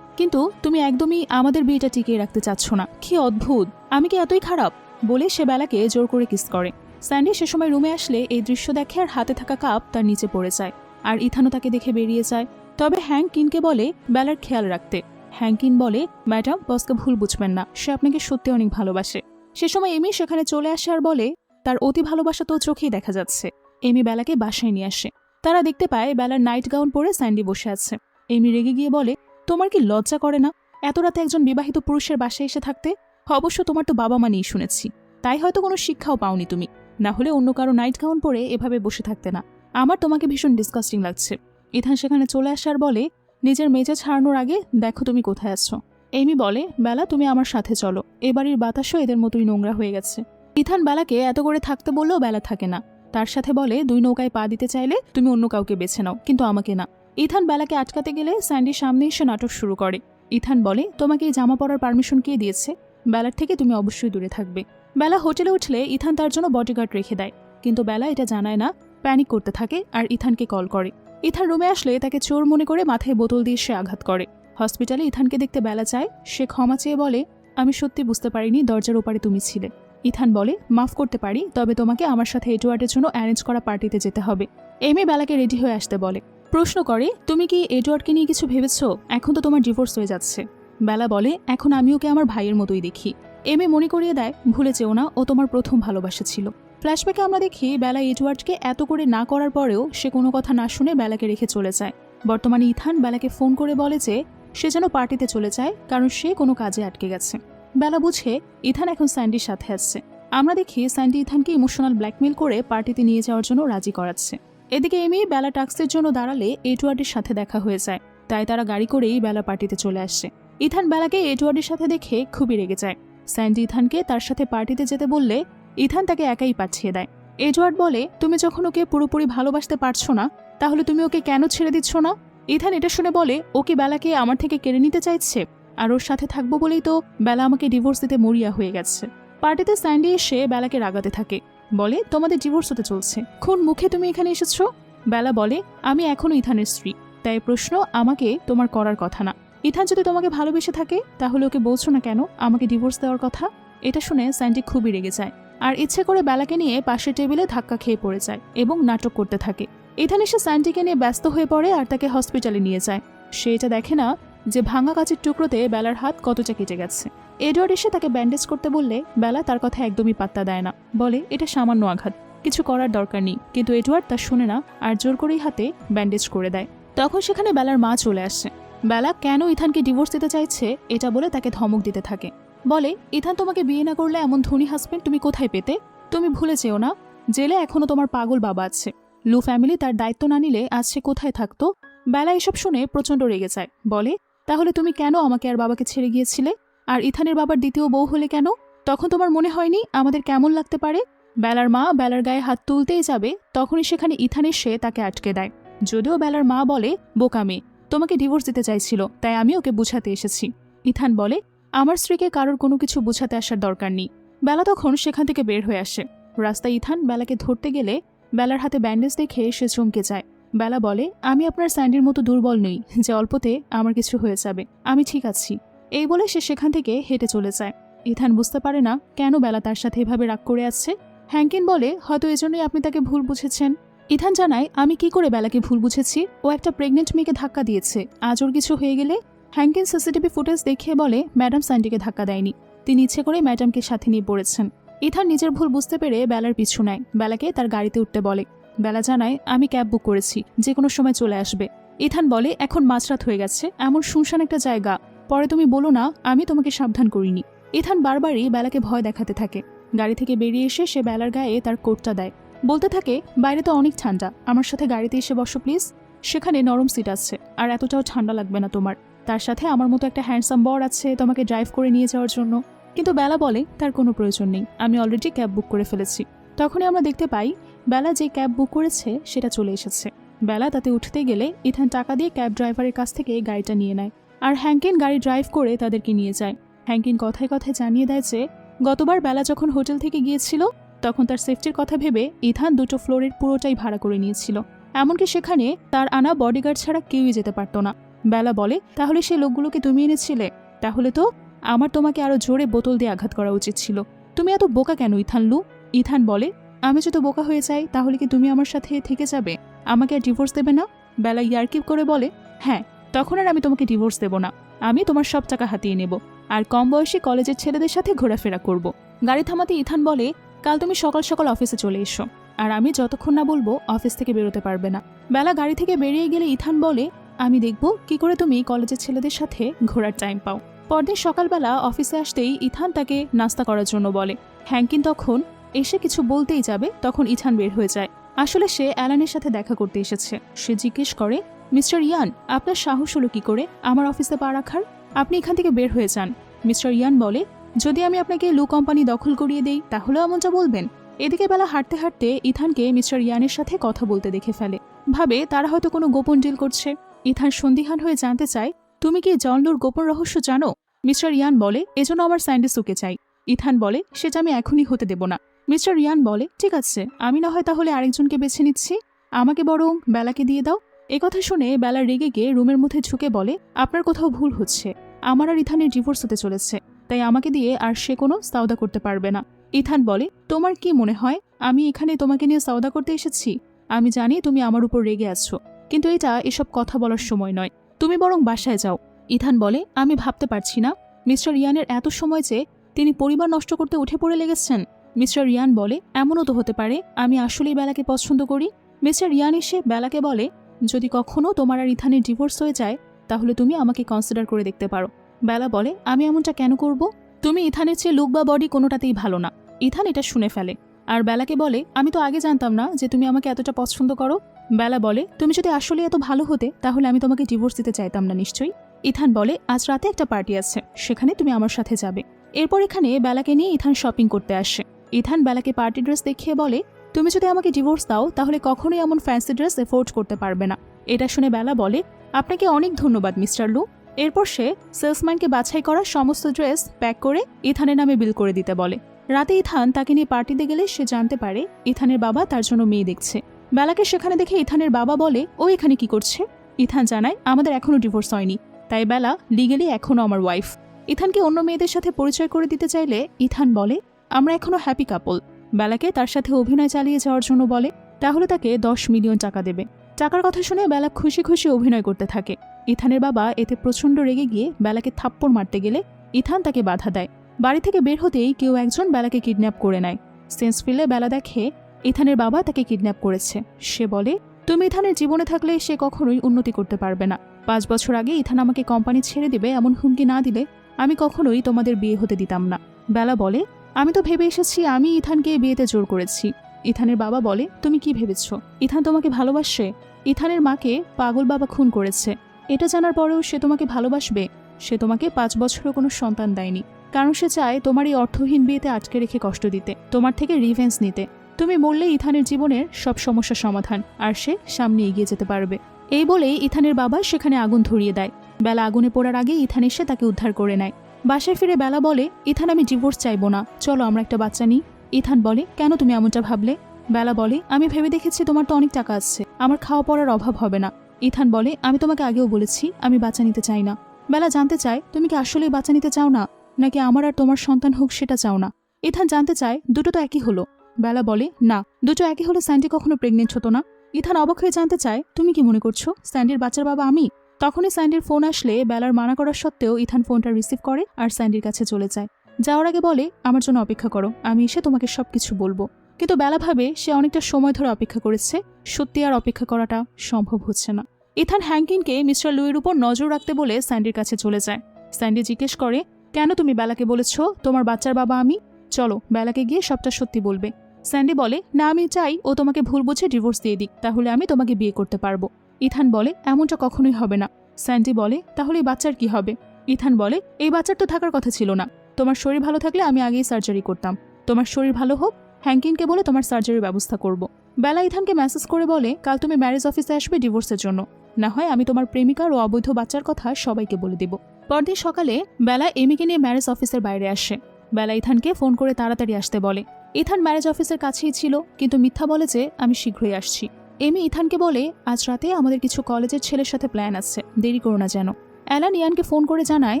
কিন্তু তুমি একদমই আমাদের বিয়েটা টিকিয়ে রাখতে চাচ্ছ না। কি অদ্ভুত, আমি কি এতই খারাপ? বলে সে বেলাকে জোর করে কিস করে। স্যান্ডি সে সময় রুমে আসলে এই দৃশ্য দেখে আর হাতে থাকা কাপ তার নিচে পড়ে যায়, আর ইথানও তাকে দেখে বেরিয়ে যায়। তবে হ্যাংকিনকে বলে বেলার খেয়াল রাখতে। হ্যাংকিন বলে, ম্যাডাম বসকে ভুল বুঝবেন না, সে আপনাকে সত্যি অনেক ভালোবাসে। সে সময় এমি সেখানে চলে আসে আর বলে, তার অতি ভালোবাসা তো চোখেই দেখা যাচ্ছে। এমি বেলাকে বাসায় নিয়ে আসে। তারা দেখতে পায় বেলার নাইট গাউন পরে স্যান্ডি বসে আছে। এমি রেগে গিয়ে বলে, তোমার কি লজ্জা করে না এত রাতে একজন বিবাহিত পুরুষের বাসায় এসে থাকতে? অবশ্য তোমার তো বাবা মা নিয়ে শুনেছি, তাই হয়তো কোনো শিক্ষাও পাওনি তুমি, না হলে অন্য কারো নাইট গাউন পরে এভাবে বসে থাকতে না। আমার তোমাকে ভীষণ ডিসকাস্টিং লাগছে। ইথান সেখানে চলে আসার বলে, নিজের মেজাজ হারানোর আগে দেখো তুমি কোথায় আছো। এমি বলে, বেলা তুমি আমার সাথে চলো, এ বাড়ির বাতাসও এদের মতোই নোংরা হয়ে গেছে। ইথান বেলাকে এত করে থাকতে বললেও বেলা থাকে না। তার সাথে বলে, 2 নৌকায় পা দিতে চাইলে তুমি অন্য কাউকে বেছে নাও, কিন্তু আমাকে না। ইথান বেলাকে আটকাতে গেলে স্যান্ডির সামনে এসে নাটক শুরু করে। ইথান বলে, তোমাকে এই জামা পরার পারমিশন কে দিয়েছে? বেলার থেকে তুমি অবশ্যই দূরে থাকবে। বেলা হোটেলে উঠলে ইথান তার জন্য বডিগার্ড রেখে দেয়, কিন্তু বেলা এটা জানায় না, প্যানিক করতে থাকে আর ইথানকে কল করে। ইথান রুমে আসলে তাকে চোর মনে করে মাথায় বোতল দিয়ে সে আঘাত করে। হসপিটালে ইথানকে দেখতে বেলা চায়, সে ক্ষমা চেয়ে বলে, আমি সত্যি বুঝতে পারিনি দরজার ওপারে তুমি ছিলে। ইথান বলে, মাফ করতে পারি, তবে তোমাকে আমার সাথে এডওয়ার্ডের জন্য অ্যারেঞ্জ করা পার্টিতে যেতে হবে। এমি বেলাকে রেডি হয়ে আসতে বলে। প্রশ্ন করে, তুমি কি এডওয়ার্ডকে নিয়ে কিছু ভেবেছো? এখন তো তোমার ডিভোর্স হয়ে যাচ্ছে। বেলা বলে, এখন আমি ওকে আমার ভাইয়ের মতোই দেখি। এমি মনে করিয়ে দেয়, ভুলে যেও না, ও তোমার প্রথম ভালোবাসা ছিল। ফ্ল্যাশব্যাকে আমরা দেখি বেলা এডওয়ার্ডকে এত করে না করার পরেও সে কোনো কথা না শুনে বেলাকে রেখে চলে যায়। বর্তমানে ইথান বেলাকে ফোন করে বলে যে সে যেন পার্টিতে চলে যায়, কারণ সে কোনো কাজে আটকে গেছে। বেলা বুঝে ইথান এখন স্যান্ডির সাথে আসছে। আমরা দেখি স্যান্ডি ইথানকে ইমোশনাল ব্ল্যাকমেল করে পার্টিতে নিয়ে যাওয়ার জন্য রাজি করাচ্ছে। এদিকে এমি বেলা ট্যাক্সির জন্য দাঁড়ালে এডওয়ার্ডের সাথে দেখা হয়ে যায়, তাই তারা গাড়ি করেই বেলা পার্টিতে চলে আসছে। ইথান বেলাকে এডওয়ার্ডের সাথে দেখে খুবই রেগে যায়। স্যান্ডি ইথানকে তার সাথে পার্টিতে যেতে বললে ইথান তাকে একাই পাঠিয়ে দেয়। এডওয়ার্ড বলে, তুমি যখন ওকে পুরোপুরি ভালোবাসতে পারছো না, তাহলে তুমি ওকে কেন ছেড়ে দিচ্ছ না? ইথান এটা শুনে বলে, ওকে বেলাকে আমার থেকে কেড়ে নিতে চাইছে, আর ওর সাথে থাকবো বলেই তো বেলা আমাকে ডিভোর্স দিতে মরিয়া হয়ে গেছে। পার্টিতে স্যান্ডি এসে বেলাকে রাগাতে থাকে, বলে, তোমাদের ডিভোর্স হতে চলছে, কোন মুখে তুমি এখানে এসেছো? বেলা বলে, আমি এখনো ইথানের স্ত্রী, তাই প্রশ্ন আমাকে তোমার করার কথা না। ইথান যদি তোমাকে ভালোবেসে থাকে তাহলে ওকে বলছো না কেন আমাকে ডিভোর্স দেওয়ার কথা? এটা শুনে স্যান্ডি খুবই রেগে যায় আর ইচ্ছে করে বেলাকে নিয়ে পাশের টেবিলে ধাক্কা খেয়ে পড়ে যায় এবং নাটক করতে থাকে। ইথান এসে স্যান্ডিকে নিয়ে ব্যস্ত হয়ে পড়ে আর তাকে হসপিটালে নিয়ে যায়। সে এটা দেখে না যে ভাঙা কাচের টুকরোতে বেলার হাত কতটা কেটে গেছে। এডওয়ার্ড এসে তাকে ব্যান্ডেজ করতে বললে বেলা তার কথা একদমই পাত্তা দেয় না, বলে এটা সামান্য আঘাত, কিছু করার দরকার নেই। কিন্তু এডওয়ার্ড তা শুনে না আর জোর করেই হাতে ব্যান্ডেজ করে দেয়। তখন সেখানে বেলার মা চলে আসে। বেলা কেন ইথানকে ডিভোর্স দিতে চাইছে এটা বলে তাকে ধমক দিতে থাকে, বলে, ইথান তোমাকে বিয়ে না করলে এমন ধনী হাজবেন্ড তুমি কোথায় পেতে? তুমি ভুলে যেও না জেলে এখনো তোমার পাগল বাবা আছে। লু ফ্যামিলি তার দায়িত্ব না নিলে আজ সে কোথায় থাকতো? বেলা এসব শুনে প্রচন্ড রেগে যায়, বলে, তাহলে তুমি কেন আমাকে আর বাবাকে ছেড়ে গিয়েছিলে? আর ইথানের বাবার দ্বিতীয় বউ হলে কেন? তখন তোমার মনে হয়নি আমাদের কেমন লাগতে পারে? বেলার মা বেলার গায়ে হাত তুলতেই যাবে, তখনই সেখানে ইথান এসে তাকে আটকে দেয়। যদিও বেলার মা বলে, বোকা মেয়ে, তোমাকে ডিভোর্স দিতে চাইছিল, তাই আমি ওকে বুঝাতে এসেছি। ইথান বলে, আমার স্ত্রীকে কারোর কোনো কিছু বুঝাতে আসার দরকার নেই। বেলা তখন সেখান থেকে বের হয়ে আসে। রাস্তায় ইথান বেলাকে ধরতে গেলে বেলার হাতে ব্যান্ডেজ দেখে সে চমকে যায়। বেলা বলে, আমি আপনার স্যান্ডির মতো দুর্বল নই যে অল্পতে আমার কিছু হয়ে যাবে, আমি ঠিক আছি। এই বলে সে সেখান থেকে হেঁটে চলে যায়। ইথান বুঝতে পারে না কেন বেলা তার সাথে এভাবে রাগ করে আসছে। হ্যাংকিন বলে, হয়তো এজন্যই আপনি তাকে ভুল বুঝেছেন। ইথান জানায়, আমি কি করে বেলাকে ভুল বুঝেছি? ও একটা প্রেগনেন্ট মেয়েকে ধাক্কা দিয়েছে, আজ ওর কিছু হয়ে গেলে? হ্যাঙ্কিন সিসিটিভি ফুটেজ দেখিয়ে বলে ম্যাডাম স্যান্ডিকে ধাক্কা দেয়নি, তিনি ইচ্ছে করে ম্যাডামকে সাথে নিয়ে পড়েছেন। ইথান নিজের ভুল বুঝতে পেরে বেলার পিছু নেয়, বেলাকে তার গাড়িতে উঠতে বলে। বেলা জানায় আমি ক্যাব বুক করেছি, যে কোনো সময় চলে আসবে। ইথান বলে এখন মাঝরাত হয়ে গেছে, এমন শুনশান একটা জায়গা, পরে তুমি বলো না আমি তোমাকে সাবধান করিনি। ইথান বারবারই বেলাকে ভয় দেখাতে থাকে। গাড়ি থেকে বেরিয়ে এসে সে বেলার গায়ে তার কোটটা দেয়, বলতে থাকে বাইরে তো অনেক ঠান্ডা, আমার সাথে গাড়িতে এসে বসো প্লিজ, সেখানে নরম সিট আছে আর এতটাও ঠান্ডা লাগবে না তোমার। তার সাথে আমার মতো একটা হ্যান্ডসাম বর আছে তোমাকে ড্রাইভ করে নিয়ে যাওয়ার জন্য। কিন্তু বেলা বলে তার কোনো প্রয়োজন নেই, আমি অলরেডি ক্যাব বুক করে ফেলেছি। তখনই আমরা দেখতে পাই বেলা যে ক্যাব বুক করেছে সেটা চলে এসেছে। বেলা তাতে উঠতে গেলে ইথান টাকা দিয়ে ক্যাব ড্রাইভারের কাছ থেকে গাড়িটা নিয়ে নেয় আর হ্যাঙ্কিন গাড়ি ড্রাইভ করে তাদেরকে নিয়ে যায়। হ্যাঙ্কিন কথায় কথায় জানিয়ে দেয় যে গতবার বেলা যখন হোটেল থেকে গিয়েছিল তখন তার সেফটির কথা ভেবে ইথান 2টো ফ্লোরের পুরোটাই ভাড়া করে নিয়েছিল, এমনকি সেখানে তার আনা বডিগার্ড ছাড়া কেউই যেতে পারত না। বেলা বলে তাহলে সেই লোকগুলোকে তুমি এনেছিলে, তাহলে তো আমার তোমাকে আরো জোরে বোতল দিয়ে আঘাত করা উচিত ছিল, তুমি এত বোকা কেন ইথানলু? ইথান বলে আমি যদি বোকা হয়ে যাই তাহলে কি তুমি আমার সাথে থেকে যাবে, আমাকে আর ডিভোর্স দেবে না? বেলা ইয়ার্কি করে বলে হ্যাঁ, তখন আর আমি তোমাকে ডিভোর্স দেব না, আমি তোমার সব টাকা হাতিয়ে নেব আর কম বয়সী কলেজের ছেলেদের সাথে ঘোরাফেরা করব। গাড়ি থামাতে ইথান বলে কাল তুমি সকাল সকাল অফিসে চলে এসো, আর আমি যতক্ষণ না বলবো অফিস থেকে বেরোতে পারবে না। বেলা গাড়ি থেকে বেরিয়ে গেলে ইথান বলে আমি দেখব কি করে তুমি কলেজের ছেলেদের সাথে ঘোরার টাইম পাও। পরদিন সকালবেলা অফিসে আসতেই ইথান তাকে নাস্তা করার জন্য বলে। হ্যাঙ্কিন তখন এসে কিছু বলতেই যাবে তখন ইথান বের হয়ে যায়। আসলে সে অ্যালানের সাথে দেখা করতে এসেছে। সে জিজ্ঞেস করে মিস্টার ইয়ান, আপনার সাহস হলো কি করে আমার অফিসে পা রাখার? আপনি এখান থেকে বের হয়ে যান। মিস্টার ইয়ান বলে যদি আমি আপনাকে লু কোম্পানি দখল করিয়ে দেই তাহলেও এমনটা বলবেন? এদিকে বেলা হাঁটতে হাঁটতে ইথানকে মিস্টার ইয়ানের সাথে কথা বলতে দেখে ফেলে, ভাবে তারা হয়তো কোনো গোপন ডিল করছে। ইথান সন্দিহান হয়ে জানতে চায় তুমি কি জনলুর গোপন রহস্য জানো? মিস্টার ইয়ান বলে এজন্য আমার স্যান্ডেসুকে চাই। ইথান বলে সেটা আমি এখনই হতে দেব না। মিস্টার ইয়ান বলে ঠিক আছে, আমি না হয় তাহলে আরেকজনকে বেছে নিচ্ছি, আমাকে বরং বেলাকে দিয়ে দাও। একথা শুনে বেলা রেগে গিয়ে রুমের মধ্যে ঝুঁকে বলে আপনার কোথাও ভুল হচ্ছে, আমার আর ইথানের ডিভোর্স হতে চলেছে, তাই আমাকে দিয়ে আর সে কোনো সওদা করতে পারবে না। ইথান বলে তোমার কি মনে হয় আমি এখানে তোমাকে নিয়ে সওদা করতে এসেছি? আমি জানি তুমি আমার উপর রেগে আছো, কিন্তু এটা এসব কথা বলার সময় নয়, তুমি বরং বাসায় যাও। ইথান বলে আমি ভাবতে পারছি না মিস্টার ইয়ানের এত সময় যে তিনি পরিবার নষ্ট করতে উঠে পড়ে লেগেছেন। মিস্টার ইয়ান বলে এমনও তো হতে পারে আমি আসলেই বেলাকে পছন্দ করি। মিস্টার ইয়ান এসে বেলাকে বলে যদি কখনো তোমার আর ইথানের ডিভোর্স হয়ে যায় তাহলে তুমি আমাকে কনসিডার করে দেখতে পারো। বেলা বলে আমি এমনটা কেন করব? তুমি ইথানের চেয়ে লুক বা বডি কোনোটাতেই ভালো না। ইথান এটা শুনে ফেলে আর বেলাকে বলে আমি তো আগে জানতাম না যে তুমি আমাকে এতটা পছন্দ করো। বেলা বলে তুমি যদি আসলে এত ভালো হতে তাহলে আমি তোমাকে ডিভোর্স দিতে চাইতাম না নিশ্চয়ই। ইথান বলে আজ রাতে একটা পার্টি আছে, সেখানে তুমি আমার সাথে যাবে। এরপর এখানে বেলাকে নিয়ে ইথান শপিং করতে আসে। ইথান বেলাকে পার্টি ড্রেস দেখিয়ে বলে তুমি যদি আমাকে ডিভোর্স দাও তাহলে কখনোই এমন ফ্যান্সি ড্রেস এফোর্ড করতে পারবে না। এটা শুনে বেলা বলে আপনাকে অনেক ধন্যবাদ মিস্টার লু। এরপর সে সেলসম্যানকে বাছাই করা সমস্ত ড্রেস প্যাক করে ইথানের নামে বিল করে দিতে বলে। রাতে ইথান তাকে নিয়ে পার্টিতে গেলে সে জানতে পারে ইথানের বাবা তার জন্য মেয়ে দেখছে। বেলাকে সেখানে দেখে ইথানের বাবা বলে ও এখানে কি করছে? ইথান জানায় আমাদের এখনো ডিভোর্স হয়নি, তাই বেলা লিগেলি এখনো আমার ওয়াইফ। ইথানকে অন্য মেয়েদের সাথে পরিচয় করে দিতে চাইলে ইথান বলে আমরা এখনো হ্যাপি কাপল। বেলাকে তার সাথে অভিনয় চালিয়ে যাওয়ার জন্য বলে তাহলে তাকে 10 মিলিয়ন টাকা দেবে। টাকার কথা শুনে বেলা খুশি খুশি অভিনয় করতে থাকে। ইথানের বাবা এতে প্রচণ্ড রেগে গিয়ে বেলাকে থাপ্পড় মারতে গেলে ইথান তাকে বাধা দেয়। বাড়ি থেকে বের হতেই কেউ একজন বেলাকে কিডন্যাপ করে নেয়। সেন্স ফিলে বেলা দেখে ইথানের বাবা তাকে কিডন্যাপ করেছে। সে বলে তুমি ইথানের জীবনে থাকলে সে কখনোই উন্নতি করতে পারবে না। 5 বছর আগে ইথান আমাকে কোম্পানি ছেড়ে দিবে এমন হুমকি না দিলে আমি কখনোই তোমাদের বিয়ে হতে দিতাম না। বেলা বলে আমি তো ভেবে এসেছি আমি ইথানকে বিয়েতে জোর করেছি। ইথানের বাবা বলে তুমি কি ভেবেছ ইথান তোমাকে ভালোবাসে? ইথানের মাকে পাগল বাবা খুন করেছে, এটা জানার পরেও সে তোমাকে ভালোবাসবে? সে তোমাকে 5 বছরও কোনো সন্তান দেয়নি, কারণ সে চায় তোমার এই অর্থহীন বিয়েতে আটকে রেখে কষ্ট দিতে, তোমার থেকে রিভেঞ্জ নিতে। তুমি বললে ইথানের জীবনের সব সমস্যার সমাধান আর সে সামনে এগিয়ে যেতে পারবে। এই বলেই ইথানের বাবা সেখানে আগুন ধরিয়ে দেয়। বেলা আগুনে পড়ার আগে ইথান এসে তাকে উদ্ধার করে নেয়। বাসায় ফিরে বেলা বলে ইথান আমি ডিভোর্স চাইবো না, চলো আমরা একটা বাচ্চা নিই। ইথান বলে কেন তুমি এমনটা ভাবলে? বেলা বলে আমি ভেবে দেখেছি তোমার তো অনেক টাকা আছে, আমার খাওয়া পড়ার অভাব হবে না। ইথান বলে আমি তোমাকে আগেও বলেছি আমি বাচ্চা নিতে চাই না। বেলা জানতে চায় তুমি কি আসলেই বাচ্চা নিতে চাও না, নাকি আমার আর তোমার সন্তান হোক সেটা চাও না? ইথান জানতে চায় দুটো তো একই হলো। বেলা বলে না, দুটো একই হলে স্যান্ডি কখনো প্রেগনেন্ট হতো না। ইথান অবাক হয়ে জানতে চায় তুমি কি মনে করছো স্যান্ডির বাচ্চার বাবা আমি? তখনই স্যান্ডির ফোন আসলে বেলার মানা করার সত্ত্বেও ইথান ফোনটা রিসিভ করে আর স্যান্ডির কাছে চলে যায়। যাওয়ার আগে বলে, আমার জন্য অপেক্ষা করো, আমি এসে তোমাকে সবকিছু বলবো। কিন্তু বেলা ভাবে সে অনেকটা সময় ধরে অপেক্ষা করেছে, সত্যি আর অপেক্ষা করাটা সম্ভব হচ্ছে না। ইথান হ্যাঙ্কিনকে মিস্টার লুইয়ের উপর নজর রাখতে বলে স্যান্ডির কাছে চলে যায়। স্যান্ডি জিজ্ঞেস করে, কেন তুমি বেলাকে বলেছ তোমার বাচ্চার বাবা আমি? চলো বেলাকে গিয়ে সবটা সত্যি বলবে। স্যান্ডি বলে, না, আমি চাই ও তোমাকে ভুল বুঝে ডিভোর্স দিয়ে দিক, তাহলে আমি তোমাকে বিয়ে করতে পারবো। ইথান বলে, এমনটা কখনোই হবে না। স্যান্ডি বলে, তাহলে এই বাচ্চার কি হবে? ইথান বলে, এই বাচ্চার তো থাকার কথা ছিল না। তোমার শরীর ভালো থাকলে আমি আগেই সার্জারি করতাম। তোমার শরীর ভালো হোক, হ্যাঙ্কিনকে বলে তোমার সার্জারির ব্যবস্থা করব। বেলা ইথানকে মেসেজ করে বলে, কাল তুমি ম্যারেজ অফিসে আসবে ডিভোর্সের জন্য, না হয় আমি তোমার প্রেমিকার ও অবৈধ বাচ্চার কথা সবাইকে বলে দেব। পরদিন সকালে বেলা এমিকে নিয়ে ম্যারেজ অফিসের বাইরে আসে। বেলা ইথানকে ফোন করে তাড়াতাড়ি আসতে বলে। ইথান ম্যারেজ অফিসের কাছেই ছিল, কিন্তু মিথ্যা বলে যে আমি শীঘ্রই আসছি। এমি ইথানকে বলে, আজ রাতে আমাদের কিছু কলেজের ছেলের সাথে প্ল্যান আছে, দেরি করো না যেন। অ্যালান ইয়ানকে ফোন করে জানায়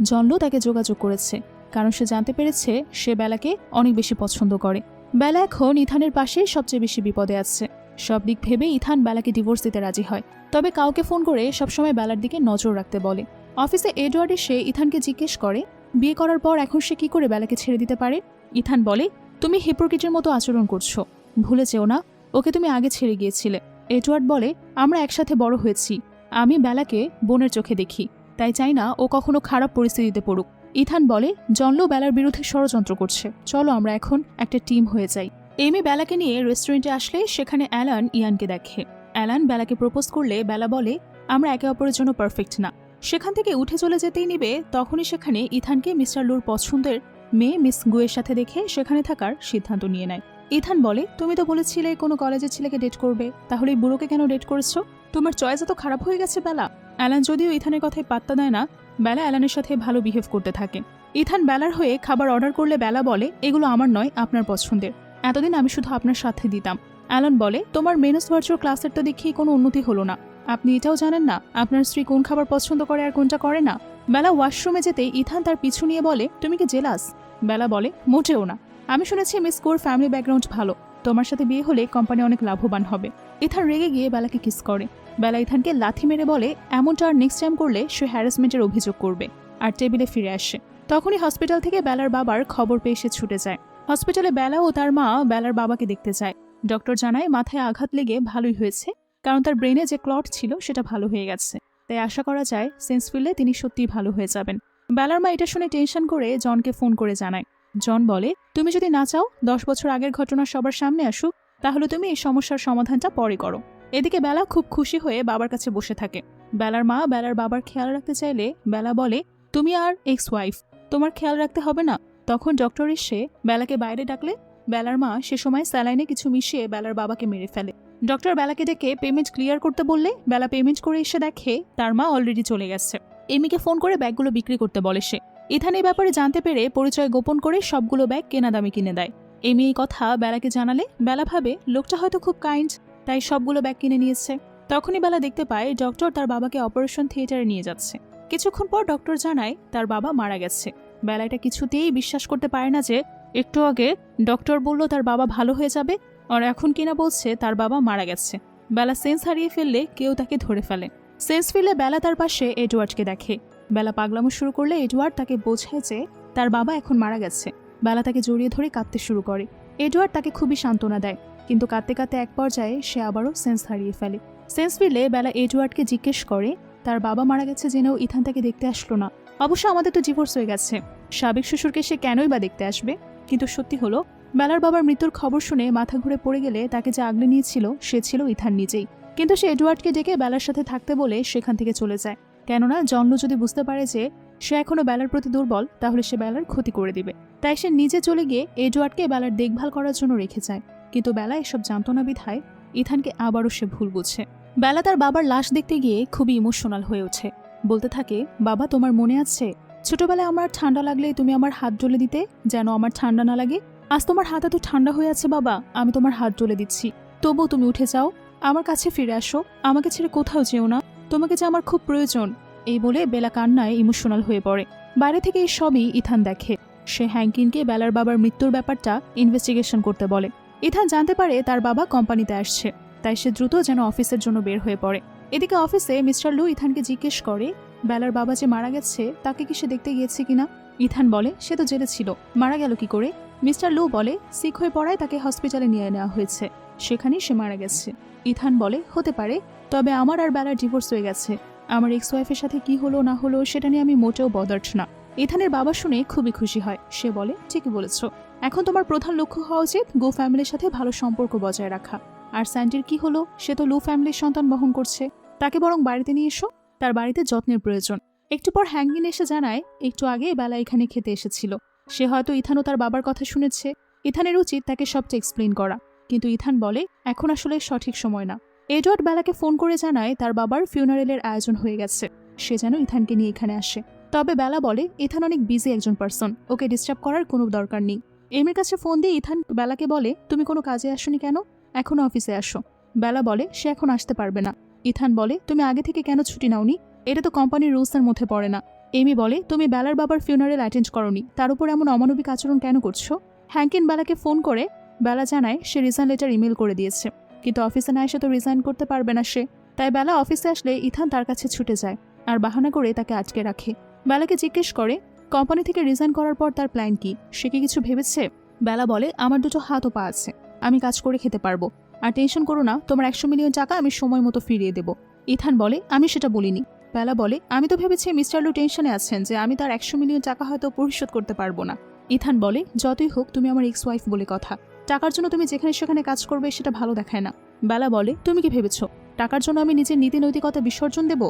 জনলো তাকে যোগাযোগ করেছে, কারণ সে জানতে পেরেছে সে বেলাকে অনেক বেশি পছন্দ করে। বেলা এখন ইথানের পাশে সবচেয়ে বেশি বিপদে আছে। সব দিক ভেবে ইথান বেলাকে ডিভোর্স দিতে রাজি হয়, তবে কাউকে ফোন করে সবসময় বেলার দিকে নজর রাখতে বলে। অফিসে এডওয়ার্ড এসে ইথানকে জিজ্ঞেস করে, বিয়ে করার পর এখন সে কি করে বেলাকে ছেড়ে দিতে পারে? ইথান বলে, তুমি হিপোক্রেটের মতো আচরণ করছো, ভুলে যেও না ওকে তুমি আগে ছেড়ে গিয়েছিলে। এডওয়ার্ড বলে, আমরা একসাথে বড় হয়েছি, আমি বেলাকে বোনের চোখে দেখি, তাই চাই না ও কখনো খারাপ পরিস্থিতিতে পড়ুক। ইথান বলে, জনলো বেলার বিরুদ্ধে ষড়যন্ত্র করছে, চলো আমরা এখন একটা টিম হয়ে যাই। এমি বেলাকে নিয়ে রেস্টুরেন্টে আসলে সেখানে অ্যালান ইয়ানকে দেখে। অ্যালান বেলাকে প্রপোজ করলে বেলা বলে, আমরা একে অপরের জন্য পারফেক্ট না। সেখান থেকে উঠে চলে যেতেই নিবে, তখনই সেখানে ইথানকে মিস্টার লুর পছন্দের মেয়ে মিস গুয়ের সাথে দেখে সেখানে থাকার সিদ্ধান্ত নিয়ে নেয়। ইথান বলে, তুমি তো বলেছিলে কোনো কলেজের ছেলেকে ডেট করবে, তাহলে এই বুড়োকে কেন ডেট করেছো? তোমার চয়েস এত খারাপ হয়ে গেছে বেলা। অ্যালান যদিও ইথানের কথায় পাত্তা দেয় না, বেলা অ্যালানের সাথে ভালো বিহেভ করতে থাকে। ইথান বেলার হয়ে খাবার অর্ডার করলে বেলা বলে, এগুলো আমার নয়, আপনার পছন্দের, এতদিন আমি শুধু আপনার সাথে দিতাম। অ্যালান বলে, তোমার মেনুস ভার্চুয়াল ক্লাসের তো দেখি কোনো উন্নতি হলো না, আপনি এটাও জানেন না আপনার স্ত্রী কোন খাবার পছন্দ করে আর কোনটা করে না। বেলা ওয়াশরুমে যেতেই ইথান তার পিছু নিয়ে বলে, তুমি কি জেলাস? বেলা বলে, মোটেও না, আমি শুনেছি মিস কোর ফ্যামিলি ব্যাকগ্রাউন্ড ভালো, তোমার সাথে বিয়ে হলে কোম্পানি অনেক লাভবান হবে। ইথান রেগে গিয়ে বেলাকে কিস করে। বেলা ইথানকে লাথি মেরে বলে, এমনটা আর নেক্সট টাইম করলে সে হ্যারাসমেন্টের অভিযোগ করবে, আর টেবিলে ফিরে আসে। তখনই হসপিটাল থেকে বেলার বাবার খবর পেয়ে সে ছুটে যায়। হসপিটালে বেলা ও তার মা বেলার বাবাকে দেখতে যায়। ডক্টর জানায় মাথায় আঘাত লেগে ভালোই হয়েছে, কারণ তার ব্রেনে যে ক্লট ছিল সেটা ভালো হয়ে গেছে, তাই আশা করা যায় সেন্স ফিরলে তিনি সত্যিই ভালো হয়ে যাবেন। বেলার মা এটা শুনে টেনশন করে জনকে ফোন করে জানায়। জন বলে, তুমি যদি না চাও 10 বছর আগের ঘটনা সবার সামনে আসুক, তাহলে তুমি এই সমস্যার সমাধানটা পরে করো। এদিকে বেলা খুব খুশি হয়ে বাবার কাছে বসে থাকে। বেলার মা বেলার বাবার খেয়াল রাখতে চাইলে বেলা বলে, তুমি আর এক্স ওয়াইফ, তোমার খেয়াল রাখতে হবে না। তখন ডক্টর এসে বেলাকে বাইরে ডাকলে বেলার মা সে সময় স্যালাইনে কিছু মিশিয়ে বেলার বাবাকে মেরে ফেলে। ডক্টর বেলাকে ডেকে পেমেন্ট ক্লিয়ার করতে বললে বেলা পেমেন্ট করে এসে দেখে তার মা অলরেডি চলে গেছে। এমিকে ফোন করে ব্যাগগুলো বিক্রি করতে বলে সে। ইথান এই ব্যাপারে জানতে পেরে পরিচয় গোপন করে সবগুলো ব্যাগ কেনা দামে কিনে দেয়। এমি এই কথা বেলাকে জানালে বেলা ভাবে লোকটা হয়তো খুব কাইন্ড, তাই সবগুলো ব্যাগ কিনে নিয়েছে। তখনই বেলা দেখতে পায় ডক্টর তার বাবাকে অপারেশন থিয়েটারে নিয়ে যাচ্ছে। কিছুক্ষণ পর ডক্টর জানায় তার বাবা মারা গেছে। বেলা এটা কিছুতেই বিশ্বাস করতে পারে না যে একটু আগে ডক্টর বলল তার বাবা ভালো হয়ে যাবে, আর এখন কিনা বলছে তার বাবা মারা গেছে। বেলা সেন্স হারিয়ে ফেললে কেউ তাকে ধরে ফেলে। সেন্স ফিরলে বেলা তার পাশে এডওয়ার্ডকে দেখে। বেলা পাগলামো শুরু করলে এডওয়ার্ড তাকে বোঝায় যে তার বাবা এখন মারা গেছে। বেলা তাকে জড়িয়ে ধরে কাঁদতে শুরু করে। এডওয়ার্ড তাকে খুবই সান্ত্বনা দেয়, কিন্তু কাঁদতে কাঁদতে এক পর্যায়ে সে আবারও সেন্স হারিয়ে ফেলে। সেন্স ফিরলে বেলা এডওয়ার্ডকে জিজ্ঞেস করে তার বাবা মারা গেছে জেনেও ইথান তাকে দেখতে আসলো না। অবশ্য আমাদের তো ডিভোর্স হয়ে গেছে, সাবেক শ্বশুরকে সে কেনই বা দেখতে আসবে? কিন্তু সত্যি হলো বেলার বাবার মৃত্যুর খবর শুনে মাথা ঘুরে পড়ে গেলে তাকে যে আগলে নিয়েছিল সে ছিল ইথান নিজেই। কিন্তু সে এডওয়ার্ডকে ডেকে বেলার সাথে থাকতে বলে সেখান থেকে চলে যায়। কেননা জনলো যদি বুঝতে পারে যে সে এখনো বেলার প্রতি দুর্বল, তাহলে সে বেলার ক্ষতি করে দিবে। তাই সে নিজে চলে গিয়ে এডওয়ার্ডকে বেলার দেখভাল করার জন্য রেখে যায়। কিন্তু বেলা এসব জানত না বিধায় ইথানকে আবারও সে ভুল বুঝে। বেলা তার বাবার লাশ দেখতে গিয়ে খুবই ইমোশনাল হয়ে ওঠে। বলতে থাকে, বাবা তোমার মনে আছে ছোটবেলায় আমার ঠান্ডা লাগলে তুমি আমার হাত জ্বলে দিতে যেন আমার ঠান্ডা না লাগে? আজ তোমার হাত এত ঠান্ডা হয়ে আছে বাবা, আমি তোমার হাত জ্বলে দিচ্ছি, তবুও তুমি উঠে যাও, আমার কাছে ফিরে আসো, আমাকে ছেড়ে কোথাও যেও না, তোমাকে যে আমার খুব প্রয়োজন। এই বলে বেলা কান্নায় ইমোশনাল হয়ে পড়ে। বাইরে থেকে এই সবই ইথান দেখে। সে হ্যাঙ্কিনকে বেলার বাবার মৃত্যুর ব্যাপারটা ইনভেস্টিগেশন করতে বলে। ইথান জানতে পারে তার বাবা কোম্পানিতে আসছে, তাই সে দ্রুত যেন অফিসের জন্য বের হয়ে পড়ে। এদিকে অফিসে মিস্টার লু ইথানকে জিজ্ঞেস করে বেলার বাবা যে মারা গেছে তাকে কি সে দেখতে গিয়েছে কিনা। ইথান বলে সে তো জেলে ছিল, মারা গেল কি করে। মিস্টার লু বলে সিক হয়ে পড়ায় তাকে হসপিটালে নিয়ে নেওয়া হয়েছে, সেখানেই সে মারা গেছে। ইথান বলে হতে পারে, তবে আমার আর বেলার ডিভোর্স হয়ে গেছে। আমার এক্স ওয়াইফের সাথে কি হলো না হলো সেটা নিয়ে আমি মোটেও বদার্ড না। ইথানের বাবা শুনে খুবই খুশি হয়। সে বলে ঠিকই বলেছ, এখন তোমার প্রধান লক্ষ্য হওয়া উচিত গো ফ্যামিলির সাথে ভালো সম্পর্ক বজায় রাখা। আর স্যান্ডির কি হলো, সে তো লু ফ্যামিলির সন্তান বহন করছে, তাকে বরং বাড়িতে নিয়ে এসো, তার বাড়িতে যত্নের প্রয়োজন। একটু পর হ্যাঙ্গিন এসে জানায় একটু আগে বেলা এখানে খেতে এসেছিল। সে হয়তো ইথানও তার বাবার কথা শুনেছে। ইথানের উচিত তাকে সবটা এক্সপ্লেন করা, কিন্তু ইথান বলে এখন আসলে সঠিক সময় না। এডওয়ার্ড বেলাকে ফোন করে জানায় তার বাবার ফিউনারেলের আয়োজন হয়ে গেছে, সে যেন ইথানকে নিয়ে এখানে আসে। তবে বেলা বলে ইথান অনেক বিজি একজন পার্সন, ওকে ডিস্টার্ব করার কোনো দরকার নেই। এমির কাছে ফোন দিয়ে ইথান বেলাকে বলে তুমি কোনো কাজে আসোনি কেন, এখনো অফিসে আসো। বেলা বলে সে এখন আসতে পারবে না। ইথান বলে তুমি আগে থেকে কেন ছুটি নাওনি, এটা তো কোম্পানির রুলসের মধ্যে পড়ে না। এমি বলে তুমি বেলার বাবার ফিউনারেল অ্যাটেন্ড করনি, তার উপর এমন অমানবিক আচরণ কেন করছো। হ্যাঙ্কিন বেলাকে ফোন করে বেলা জানায় সে রিজাইন লেটার ইমেল করে দিয়েছে, কিন্তু অফিসে না এসে তো রিজাইন করতে পারবে না সে। তাই বেলা অফিসে আসলে ইথান তার কাছে ছুটে যায় আর বাহানা করে তাকে আটকে রাখে। বেলাকে জিজ্ঞেস করে কোম্পানি থেকে রিজাইন করার পর তার প্ল্যান কি, সে কি কিছু ভেবেছে। বেলা বলে আমার দুটো হাত ও পা আছে, আমি কাজ করে খেতে পারবো, আর টেনশন করো না, তোমার 100 মিলিয়ন টাকা আমি সময় মতো ফিরিয়ে দেব। ইথান বলে আমি সেটা বলিনি। বেলা বলে আমি তো ভেবেছি মিস্টার লু টেনশনে আছেন যে আমি তার 100 মিলিয়ন টাকা হয়তো পরিশোধ করতে পারবো না। ইথান বলে যতই হোক তুমি আমার এক্স ওয়াইফ বলে কথা, টাকার জন্য তুমি যেখানে সেখানে কাজ করবে সেটা ভালো দেখায় না। বেলা বলে তুমি কি ভেবেছ টাকার জন্য আমি নিজের নীতি নৈতিকতা বিসর্জন দেব,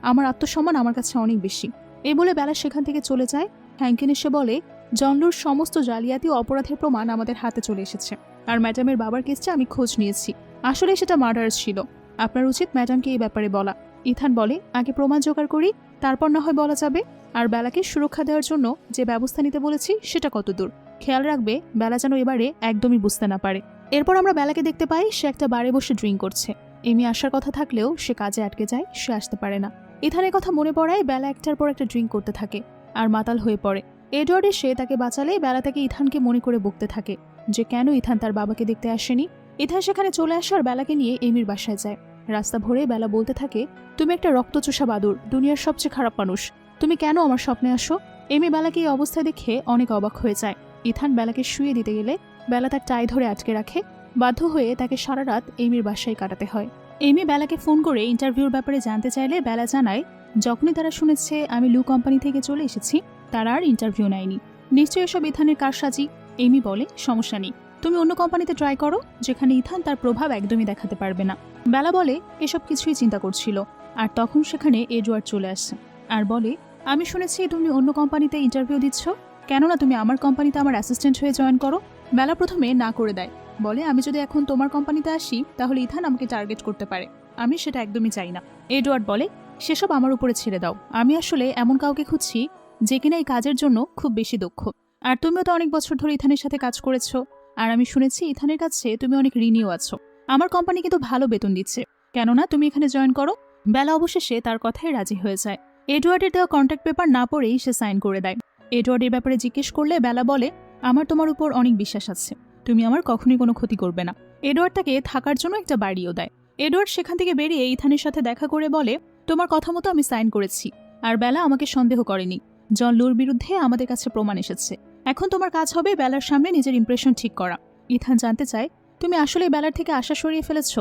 আমার আত্মসম্মান আমার কাছে অনেক বেশি। এই বলে বেলা সেখান থেকে চলে যায়। হ্যাঙ্কিন এসে বলে জনলুর সমস্ত জালিয়াতি ও অপরাধের প্রমাণ আমাদের হাতে চলে এসেছে, আর ম্যাডামের বাবার কেসটা আমি খোঁজ নিয়েছি, আসলে সেটা মার্ডার ছিল, আপনার উচিত ম্যাডামকে এই ব্যাপারে বলা। ইথান বলে আগে প্রমাণ জোগাড় করি, তারপর না হয় বলা যাবে। আর বেলাকে সুরক্ষা দেওয়ার জন্য যে ব্যবস্থা নিতে বলেছি সেটা কতদূর খেয়াল রাখবে বেলা যেন এবারে একদমই বুঝতে না পারে। এরপর আমরা বেলাকে দেখতে পাই সে একটা বারে বসে ড্রিঙ্ক করছে। এমি আসার কথা থাকলেও সে কাজে আটকে যায়, সে আসতে পারে না। ইথানের কথা মনে পড়ায় বেলা একটার পর একটা ড্রিঙ্ক করতে থাকে আর মাতাল হয়ে পড়ে। এডওয়ার্ড এসে তাকে বাঁচালে বেলা তাকে ইথানকে মনে করে বকতে থাকে যে কেন ইথান তার বাবাকে দেখতে আসেনি। ইথান সেখানে চলে আসে আর বেলাকে নিয়ে এমির বাসায় যায়। রাস্তা ভরে বেলা বলতে থাকে তুমি একটা রক্তচোষা বাদুর, দুনিয়ার সবচেয়ে খারাপ মানুষ, তুমি কেন আমার স্বপ্নে আসো। এমি বেলাকে এই অবস্থায় দেখে অনেক অবাক হয়ে যায়। ইথান বেলাকে শুয়ে দিতে গেলে বেলা তার টাই ধরে আটকে রাখে, বাধ্য হয়ে তাকে সারা রাত এমির বাসায় কাটাতে হয়। এমি বেলাকে ফোন করে ইন্টারভিউর ব্যাপারে জানতে চাইলে বেলা জানায় যখনই তারা শুনেছে আমি লু কোম্পানি থেকে চলে এসেছি তারা আর ইন্টারভিউ নেয়নি, নিশ্চয়ই এসব ইথানের কারসাজি। এমি বলে সমস্যা নেই, তুমি অন্য কোম্পানিতে ট্রাই করো যেখানে ইথান তার প্রভাব একদমই দেখাতে পারবে না। বেলা বলে এসব কিছুই চিন্তা করছিল, আর তখন সেখানে এডওয়ার্ড চলে আসে আর বলে আমি শুনেছি তুমি অন্য কোম্পানিতে ইন্টারভিউ দিচ্ছ, কেননা তুমি আমার কোম্পানিতে আমার অ্যাসিস্ট্যান্ট হয়ে জয়েন করো। বেলা প্রথমে না করে দেয়, বলে আমি যদি এখন তোমার কোম্পানিতে আসি তাহলে ইথান আমাকে টার্গেট করতে পারে, আমি সেটা একদমই চাই না। এডওয়ার্ড বলে সেসব আমার উপরে ছেড়ে দাও, আমি আসলে এমন কাউকে খুঁজছি যে কিনা এই কাজের জন্য খুব বেশি দক্ষ, আর তুমিও তো অনেক বছর ধরে ইথানের সাথে কাজ করেছো, আর আমি শুনেছি ইথানের কাছে তুমি অনেক ঋণীও আছো। আমার কোম্পানি কিন্তু ভালো বেতন দিচ্ছে, কেননা তুমি এখানে জয়েন করো। বেলা অবশেষে তার কথায় রাজি হয়ে যায়। এডওয়ার্ডের দেওয়া কন্ট্রাক্ট পেপার না পড়েই সে সাইন করে দেয়। এডওয়ার্ডের ব্যাপারে জিজ্ঞেস করলে বেলা বলে আমার তোমার উপর অনেক বিশ্বাস আছে, তুমি আমার কখনোই কোনো ক্ষতি করবে না। এডওয়ার্ড তাকে থাকার জন্য একটা বাড়িও দেয়। এডওয়ার্ড সেখান থেকে বেরিয়ে ইথানের সাথে দেখা করে বলে তোমার কথা মতো আমি সাইন করেছি, আর বেলা আমাকে সন্দেহ করেনি, জন লুর বিরুদ্ধে আমাদের কাছে প্রমাণ এসেছে, এখন তোমার কাজ হবে বেলার সামনে নিজের ইমপ্রেশন ঠিক করা। ইথান জানতে চায় তুমি আসলে বেলার থেকে আশা সরিয়ে ফেলেছ।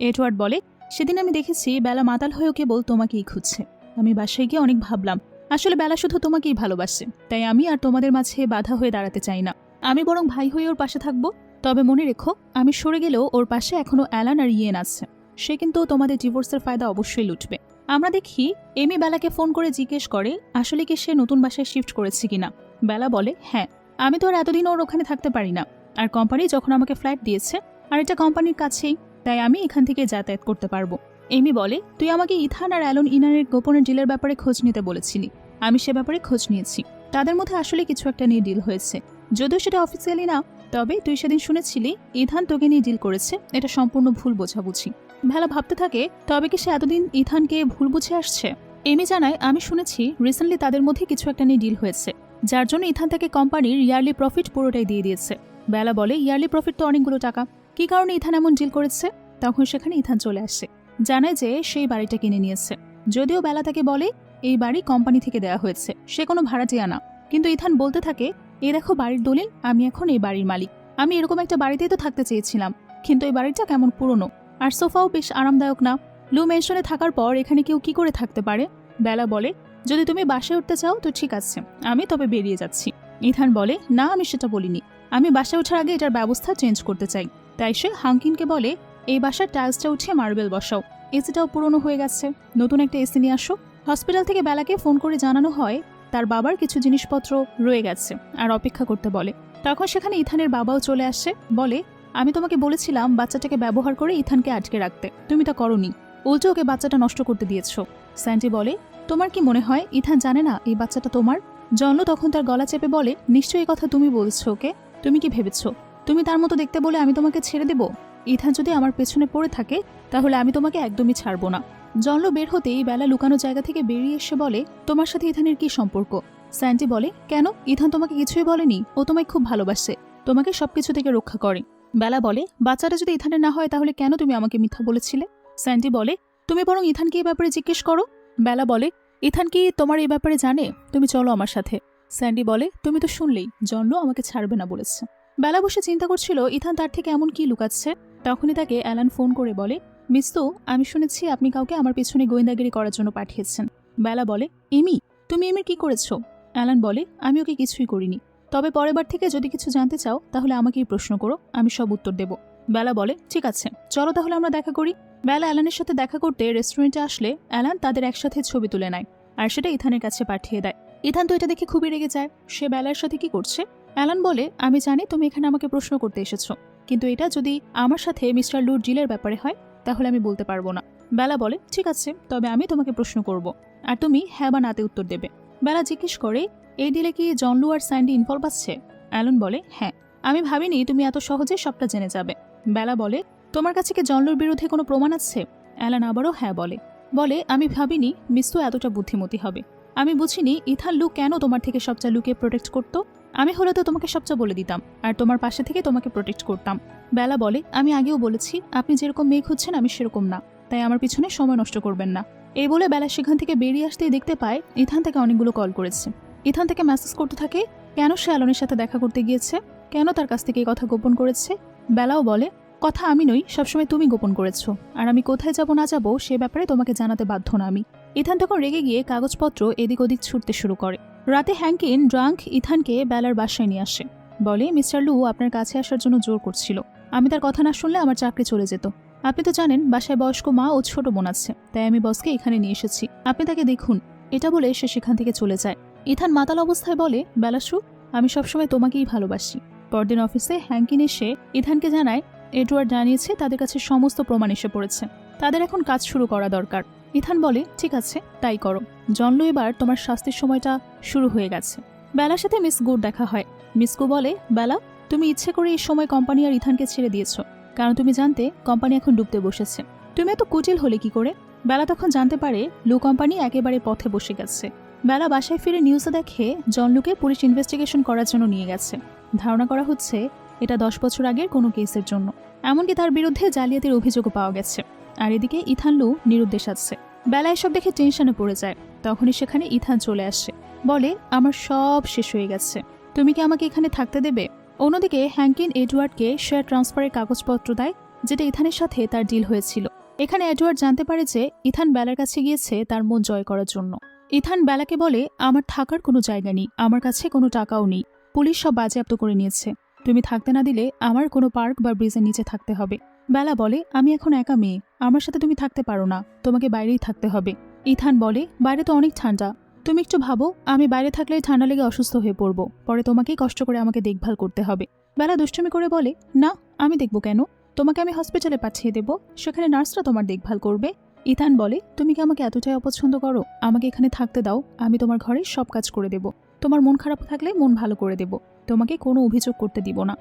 এডওয়ার্ড বলে সেদিন আমি দেখেছি বেলা মাতাল হয়েও কেবল তোমাকেই খুঁজছে, আমি বাসায় গিয়ে অনেক ভাবলাম আসলে বেলা শুধু তোমাকেই ভালোবাসে, তাই আমি আর তোমাদের মাঝে বাধা হয়ে দাঁড়াতে চাই না, আমি বরং ভাই হয়ে ওর পাশে থাকবো। তবে মনে রেখো আমি সরে গেলেও ওর পাশে এখনো অ্যালান আর ইয়েন আছে, সে কিন্তু তোমাদের ডিভোর্সের ফায়দা অবশ্যই লুটবে। আমরা দেখি এমি বেলাকে ফোন করে জিজ্ঞেস করে আসলে কি সে নতুন বাসায় শিফট করেছে কিনা। বেলা বলে হ্যাঁ, আমি তো আর এতদিন ওর ওখানে থাকতে পারি না, আর কোম্পানি যখন আমাকে ফ্ল্যাট দিয়েছে আর এটা কোম্পানির কাছেই, তাই আমি এখান থেকে যাতায়াত করতে পারবো। এমি বলে তুই আমাকে ইথান আর অ্যালন ইনানের গোপনের ডিলের ব্যাপারে খোঁজ নিতে বলেছিলি, আমি সে ব্যাপারে খোঁজ নিয়েছি, তাদের মধ্যে আসলে কিছু একটা নিয়ে ডিল হয়েছে, যদিও সেটা অফিসিয়ালি না, তবে তুই সেদিন শুনেছিলি ইথান তোকে নিয়ে ডিল করেছে, এটা সম্পূর্ণ ভুল বোঝাবুঝি। বেলা ভাবতে থাকে তবে কি সে এতদিন ইথানকে ভুল বুঝে আসছে। এমি জানায় আমি শুনেছি রিসেন্টলি তাদের মধ্যে কিছু একটা নিয়ে ডিল হয়েছে, যার জন্য ইথান তাকে কোম্পানির ইয়ারলি প্রফিট পুরোটাই দিয়ে দিয়েছে। বেলা বলে ইয়ারলি প্রফিট তো অনেকগুলো টাকা, কি কারণে ইথান এমন ডিল করেছে। তখন সেখানে ইথান চলে আসে। জানায় যে সেই বাড়িটা কিনে নিয়েছে। যদিও বেলা তাকে বলে এই বাড়ি কোম্পানি থেকে দেওয়া হয়েছে, সে কোনো ভাড়াটিয়া না। কিন্তু ইথান বলতে থাকে, এই দেখো বাড়ির দলিল, আমি এখন এই বাড়ির মালিক। আমি এরকম একটা বাড়িতেই তো থাকতে চেয়েছিলাম, কিন্তু এই বাড়িটা কেমন পুরনো, আর সোফাও বেশ আরামদায়ক না। লু মেনশনে থাকার পর এখানে কেউ কি করে থাকতে পারে? বেলা বলে, যদি তুমি বাসায় উঠতে চাও তো ঠিক আছে, আমি তবে বেরিয়ে যাচ্ছি। ইথান বলে, না আমি সেটা বলিনি, আমি বাসায় ওঠার আগে এটার ব্যবস্থা চেঞ্জ করতে চাই। তাই সে হাঙ্কিনকে বলে, এই বাসার টাইলসটা উঠিয়ে মার্বেল বসাও, এসিটাও পুরনো হয়ে গেছে, নতুন একটা এসি নিয়ে আসো। হসপিটাল থেকে বেলাকে ফোন করে জানানো হয় তার বাবার কিছু জিনিসপত্র রয়ে গেছে আর অপেক্ষা করতে বলে। তখন সেখানে ইথানের বাবাও চলে আসে, বলে, আমি তোমাকে বলেছিলাম বাচ্চাটাকে ব্যবহার করে ইথানকে আটকে রাখতে, তুমি তা করনি, উল্টো ওকে বাচ্চাটা নষ্ট করতে দিয়েছ। স্যান্ডি বলে, তোমার কি মনে হয় ইথান জানে না এই বাচ্চাটা তোমার? জন্ম তখন তার গলা চেপে বলে, নিশ্চয়ই এই কথা তুমি বলছো ওকে, তুমি কি ভেবেছ তুমি তার মতো দেখতে বলে আমি তোমাকে ছেড়ে দেব? ইথান যদি আমার পেছনে পড়ে থাকে তাহলে আমি তোমাকে একদমই ছাড়বো না। জন্ম বের হতেই বেলা লুকানো জায়গা থেকে বেরিয়ে এসে বলে, তোমার সাথে ইথানের কি সম্পর্ক? স্যান্ডি বলে, কেন, ইথান তোমাকে কিছুই বলেনি, ও তোমায় খুব ভালোবাসে, তোমাকে সবকিছু থেকে রক্ষা করে। বেলা বলে, বাচ্চাটা যদি ইথানের না হয় তাহলে কেন তুমি আমাকে মিথ্যা বলেছিলে? স্যান্ডি বলে, তুমি বরং ইথানকে এই ব্যাপারে জিজ্ঞেস করো। বেলা বলে, ইথান কি তোমার এই ব্যাপারে জানে? তুমি চলো আমার সাথে। স্যান্ডি বলে, তুমি তো শুনলেই জন্ম আমাকে ছাড়বে না বলেছে। বেলা বসে চিন্তা করছিল ইথান তার থেকে এমন কি লুকাচ্ছে। তখনই তাকে অ্যালান ফোন করে বলে, মিস্তু, আমি শুনেছি আপনি কাউকে আমার পেছনে গোয়েন্দাগিরি করার জন্য পাঠিয়েছেন। বেলা বলে, এমি, তুমি এমির কি করেছো? অ্যালান বলে, আমি ওকে কিছুই করিনি, তবে পরের বার থেকে যদি কিছু জানতে চাও তাহলে আমাকেই প্রশ্ন করো, আমি সব উত্তর দেব। বেলা বলে, ঠিক আছে, চলো তাহলে আমরা দেখা করি। বেলা অ্যালানের সাথে দেখা করতে রেস্টুরেন্টে আসলে অ্যালান তাদের একসাথে ছবি তুলে নেয় আর সেটা ইথানের কাছে পাঠিয়ে দেয়। ইথান তো এটা দেখে খুবই রেগে যায়, সে বেলার সাথে কি করছে। অ্যালান বলে, আমি জানি তুমি এখানে আমাকে প্রশ্ন করতে এসেছো, কিন্তু এটা যদি আমার সাথে মিস্টার লুর জিলের ব্যাপারে হয় তাহলে আমি বলতে পারবো না। বেলা বলে, ঠিক আছে, তবে আমি তোমাকে প্রশ্ন করব আর তুমি হ্যাঁ বা নাতে উত্তর দেবে। বেলা জিজ্ঞেস করে, এই ডিলে কি জনলু আর স্যান্ডি ইনভলভ আছে? অ্যালান বলে, হ্যাঁ, আমি ভাবিনি তুমি এত সহজে সবটা জেনে যাবে। বেলা বলে, তোমার কাছে কি জনলুর বিরুদ্ধে কোনো প্রমাণ আছে? অ্যালান আবারও হ্যাঁ বলে। বলে, আমি ভাবিনি মিস্তু এতটা বুদ্ধিমতী হবে, আমি বুঝিনি ইথান লু কেন তোমার থেকে সবচেয়ে লুকে প্রোটেক্ট করতো। আমি হলে তো তোমাকে সবচেয়ে বলে দিতাম আর তোমার পাশে থেকে তোমাকে প্রোটেক্ট করতাম। বেলা বলে, আমি আগেও বলেছি আপনি যেরকম মেয়ে খুঁজছেন আমি সেরকম না, তাই আমার পিছনে সময় নষ্ট করবেন না। এই বলে বেলা সেখান থেকে বেরিয়ে আসতেই দেখতে পায় ইথান থেকে অনেকগুলো কল করেছে। ইথান থেকে মেসেজ করতে থাকে কেন সে অ্যালনের সাথে দেখা করতে গিয়েছে, কেন তার কাছ থেকে এই কথা গোপন করেছে। বেলাও বলে, কথা আমি নই, সবসময় তুমি গোপন করেছো, আর আমি কোথায় যাব না যাব সে ব্যাপারে তোমাকে জানাতে বাধ্য না আমি। ইথান তখন রেগে গিয়ে কাগজপত্র এদিক ওদিক ছুটতে শুরু করে। রাতে হ্যাঙ্কিন ড্রাঙ্ক ইথানকে বেলার বাসায় নিয়ে আসে, বলে, মিস্টার লু আপনার কাছে আসার জন্য জোর করছিল, আমি তার কথা না শুনলে আমার চাকরি চলে যেত। আপনি তো জানেন বাসায় বয়স্ক মা ও ছোট বোন আছে, তাই আমি বসকে এখানে নিয়ে এসেছি, আপনি তাকে দেখুন। এটা বলে সে সেখান থেকে চলে যায়। ইথান মাতাল অবস্থায় বলে, বেলাসু, আমি সবসময় তোমাকেই ভালোবাসি। পরদিন অফিসে হ্যাঙ্কিন এসে ইথানকে জানায় এডওয়ার্ড জানিয়েছে তাদের কাছে সমস্ত প্রমাণ এসে পড়েছে, তাদের এখন কাজ শুরু করা দরকার। ইথান বলে, ঠিক আছে, তাই করো। জনলু, এবার তোমার শাস্তির সময়টা শুরু হয়ে গেছে। বেলার সাথে মিস গুড দেখা হয়। মিস গু বলে, বেলা, তুমি ইচ্ছে করে এই সময় কোম্পানি আর ইথানকে ছেড়ে দিয়েছো, কারণ তুমি জানতে কোম্পানি এখন ডুবতে বসেছে। তুমি এত কুটিল হলে কি করে? বেলা তখন জানতে পারে লু কোম্পানি একেবারে পথে বসে গেছে। বেলা বাসায় ফিরে নিউজে দেখে জনলুকে পুলিশ ইনভেস্টিগেশন করার জন্য নিয়ে গেছে। ধারণা করা হচ্ছে এটা 10 বছর আগের কোনো কেসের জন্য, এমনকি তার বিরুদ্ধে জালিয়াতির অভিযোগও পাওয়া গেছে। আর এদিকে ইথান লু নিরুদ্দেশ আছে। বেলা এসব দেখে টেনশনে পড়ে যায়। তখনই সেখানে ইথান চলে আসে, বলে, আমার সব শেষ হয়ে গেছে, তুমি কি আমাকে এখানে থাকতে দেবে? অন্যদিকে হ্যাঙ্কিন এডওয়ার্ডকে শেয়ার ট্রান্সফারের কাগজপত্র দেয়, যেটা ইথানের সাথে তার ডিল হয়েছিল। এখানে এডওয়ার্ড জানতে পারে যে ইথান বেলার কাছে গিয়েছে তার মন জয় করার জন্য। ইথান বেলাকে বলে, আমার থাকার কোনো জায়গা নেই, আমার কাছে কোনো টাকাও নেই, পুলিশ সব বাজেয়াপ্ত করে নিয়েছে, তুমি থাকতে না দিলে আমার কোনো পার্ক বা ব্রিজের নিচে থাকতে হবে। বেলা বলে, আমি এখন একা মেয়ে, আমার সাথে তুমি থাকতে পারো না, তোমাকে বাইরেই থাকতে হবে। ইথান বলে, বাইরে তো অনেক ঠান্ডা, তুমি একটু ভাবো, আমি বাইরে থাকলে ঠান্ডা লেগে অসুস্থ হয়ে পড়বো, পরে তোমাকেই কষ্ট করে আমাকে দেখভাল করতে হবে। বেলা দুষ্টুমি করে বলে, না, আমি দেখবো কেন, তোমাকে আমি হসপিটালে পাঠিয়ে দেব, সেখানে নার্সরা তোমার দেখভাল করবে। ইথান বলে, তুমি কি আমাকে এতটাই অপছন্দ করো? আমাকে এখানে থাকতে দাও, আমি তোমার ঘরে সব কাজ করে দেব, তোমার মন খারাপ থাকলে মন ভালো করে দেব, তোমাকে কোনো অভিযোগ করতে দিব না।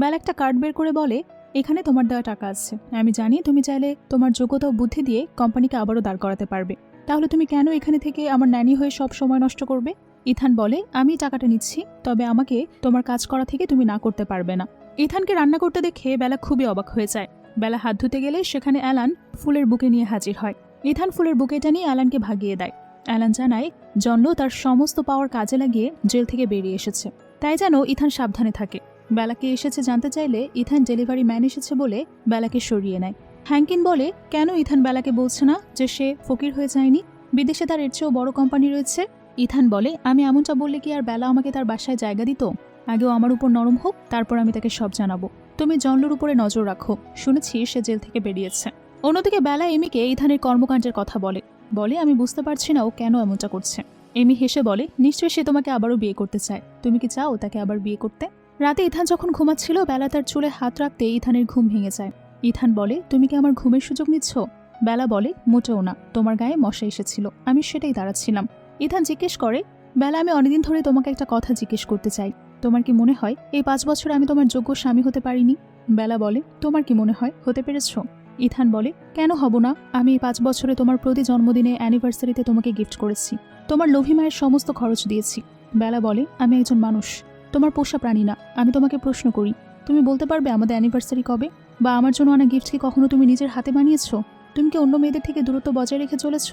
বেলা একটা কার্ড বের করে বলে, এখানে তোমার দেওয়া টাকা আছে, আমি জানি তুমি চাইলে তোমার যোগ্যতা ও বুদ্ধি দিয়ে কোম্পানিকে আবারও দাঁড় করাতে পারবে, তাহলে তুমি কেন এখানে থেকে আমার ন্যানি হয়ে সব সময় নষ্ট করবে? ইথান বলে, আমি টাকাটা নিচ্ছি, তবে আমাকে তোমার কাজ করা থেকে তুমি না করতে পারবে না। ইথানকে রান্না করতে দেখে বেলা খুবই অবাক হয়ে যায়। বেলা হাত ধুতে গেলে সেখানে অ্যালান ফুলের বুকে নিয়ে হাজির হয়। ইথান ফুলের বুকেটা নিয়ে অ্যালানকে ভাগিয়ে দেয়। অ্যালান জানায় জনলো তার সমস্ত পাওয়ার কাজে লাগিয়ে জেল থেকে বেরিয়ে এসেছে, তাই যেন ইথান সাবধানে থাকে। বেলাকে এসেছে জানতে চাইলে ইথান ডেলিভারি ম্যান এসেছে বলে বেলাকে সরিয়ে নেয়। হ্যাঙ্কিন বলে কেন ইথান বেলাকে বলছে না যে সে ফকির হয়ে যায়নি, বিদেশে তার এর চেয়েও বড় কোম্পানি রয়েছে। ইথান বলে আমি এমনটা বললে কি আর বেলা আমাকে তার বাসায় জায়গা দিত? আগেও আমার উপর নরম হোক, তারপর আমি তাকে সব জানাবো। তুমি জনলোর উপরে নজর রাখো, শুনেছি সে জেল থেকে বেরিয়েছে। অন্যদিকে বেলা এমিকে ইথানের কর্মকাণ্ডের কথা বলে আমি বুঝতে পারছি না ও কেন এমনটা করছে। এমি হেসে বলে নিশ্চয়ই সে তোমাকে আবারও বিয়ে করতে চায়। তুমি কি চাও তাকে আবার বিয়ে করতে? রাতে ইথান যখন ঘুমাচ্ছিল বেলা তার চুলে হাত রাখতে ইথানের ঘুম ভেঙে যায়। ইথান বলে তুমি কি আমার ঘুমের সুযোগ নিচ্ছ? বেলা বলে মোটেও না, তোমার গায়ে মশা এসেছিল, আমি সেটাই দাঁড়াচ্ছিলাম। ইথান জিজ্ঞেস করে বেলা আমি অনেকদিন ধরে তোমাকে একটা কথা জিজ্ঞেস করতে চাই। তোমার কি মনে হয় এই 5 বছর আমি তোমার যোগ্য স্বামী হতে পারিনি? বেলা বলে তোমার কি মনে হয় হতে পেরেছ? ইথান বলে কেন হব না, আমি এই 5 বছরে তোমার প্রতি জন্মদিনে অ্যানিভার্সারিতে তোমাকে গিফট করেছি, তোমার লোভী মায়ের সমস্ত খরচ দিয়েছি। বেলা বলে আমি একজন মানুষ, তোমার পোষা প্রাণী না। আমি তোমাকে প্রশ্ন করি, তুমি বলতে পারবে আমাদের অ্যানিভার্সারি কবে? বা আমার জন্য আনা গিফট কি কখনো তুমি নিজের হাতে বানিয়েছো? তুমি কি অন্য মেয়েদের থেকে দূরত্ব বজায় রেখে চলেছ?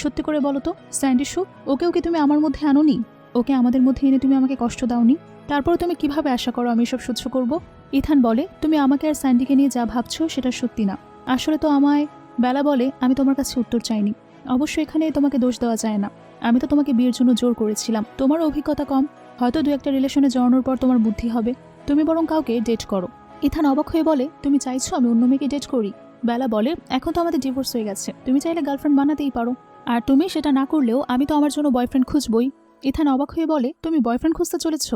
সত্যি করে বলো তো স্যান্ডি শু, ওকেও কি তুমি আমার মধ্যে আনোনি? ওকে আমাদের মধ্যে এনে তুমি আমাকে কষ্ট দাওনি? তারপর তুমি কিভাবে আশা করো আমি এসব সহ্য করব? ইথান বলে তুমি আমাকে আর স্যান্ডিকে নিয়ে যা ভাবছো সেটা সত্যি না, আসলে তো আমায়। বেলা বলে আমি তোমার কাছে উত্তর চাইনি, অবশ্য এখানে তোমাকে দোষ দেওয়া যায় না। আমি তো তোমাকে বিয়ের জন্য জোর করেছিলাম, তোমার অভিজ্ঞতা কম, হয়তো 2-1টা রিলেশনে জড়ানোর পর তোমার বুদ্ধি হবে, তুমি বরং কাউকে ডেট করো। ইথান অবাক হয়ে বলে তুমি চাইছো আমি অন্য মেয়েকে ডেট করি? বেলা বলে এখন তো আমাদের ডিভোর্স হয়ে গেছে, তুমি চাইলে গার্লফ্রেন্ড বানাতেই পারো, আর তুমি সেটা না করলেও আমি তো আমার জন্য বয়ফ্রেন্ড খুঁজবই। ইথান অবাক হয়ে বলে তুমি বয়ফ্রেন্ড খুঁজতে চলেছ?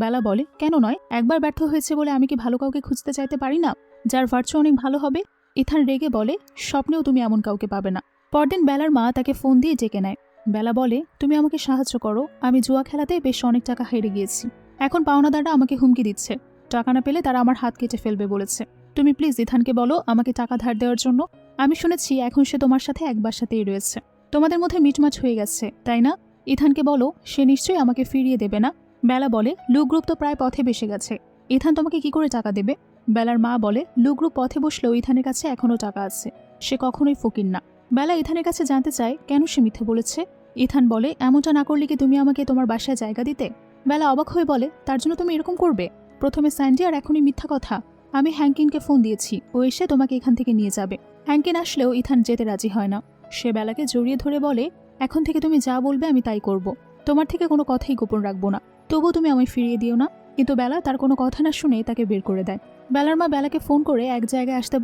বেলা বলে কেন নয়, একবার ব্যর্থ হয়েছে বলে আমি কি ভালো কাউকে খুঁজতে চাইতে পারি না, যার ভার্চু অনেক ভালো হবে? ইথান রেগে বলে স্বপ্নেও তুমি এমন কাউকে পাবে না। পরদিন বেলার মা তাকে ফোন দিয়ে ডেকে নেয়। বেলা বলে তুমি আমাকে সাহায্য করো, আমি জুয়া খেলাতে বেশ অনেক টাকা হেরে গিয়েছি, এখন পাওনাদাররা আমাকে হুমকি দিচ্ছে, টাকা না পেলে তারা আমার হাত কেটে ফেলবে বলেছে। তুমি প্লিজ ইথানকে বলো আমাকে টাকা ধার দেওয়ার জন্য। আমি শুনেছি এখন সে তোমার সাথে এক বাসাতেই রয়েছে, তোমাদের মধ্যে মিটমাট হয়ে গেছে তাই না? ইথানকে বলো সে নিশ্চয়ই আমাকে ফিরিয়ে দেবে না। বেলা বলে লু গ্রুপ তো প্রায় পথে বেসে গেছে, ইথান তোমাকে কি করে টাকা দেবে? বেলার মা বলে লু গ্রুপ পথে বসলেও ইথানের কাছে এখনও টাকা আছে, সে কখনোই ফকির না। বেলা ইথানের কাছে জানতে চায় কেন সে মিথ্যে বলেছে। ইথান বলে এমনটা না করলে কি তুমি আমাকে তোমার বাসায় জায়গা দিতে? বেলা অবাক হয়ে বলে তার জন্য তুমি এরকম করবে? প্রথমে স্যান্ডি আর এখনই মিথ্যা কথা। আমি হ্যাঙ্কিনকে ফোন দিয়েছি, ও এসে তোমাকে এখান থেকে নিয়ে যাবে। হ্যাঙ্কিন আসলেও ইথান যেতে রাজি হয় না, সে বেলাকে জড়িয়ে ধরে বলে এখন থেকে তুমি যা বলবে আমি তাই করব, তোমার থেকে কোনো কথাই গোপন রাখবো না, তবুও তুমি আমায় ফিরিয়ে দিও না। কিন্তু বেলা তার কোনো কথা না শুনে তাকে বের করে দেয়। বেলার মা বেলাকে ফোন করে এক জায়গায় আসতে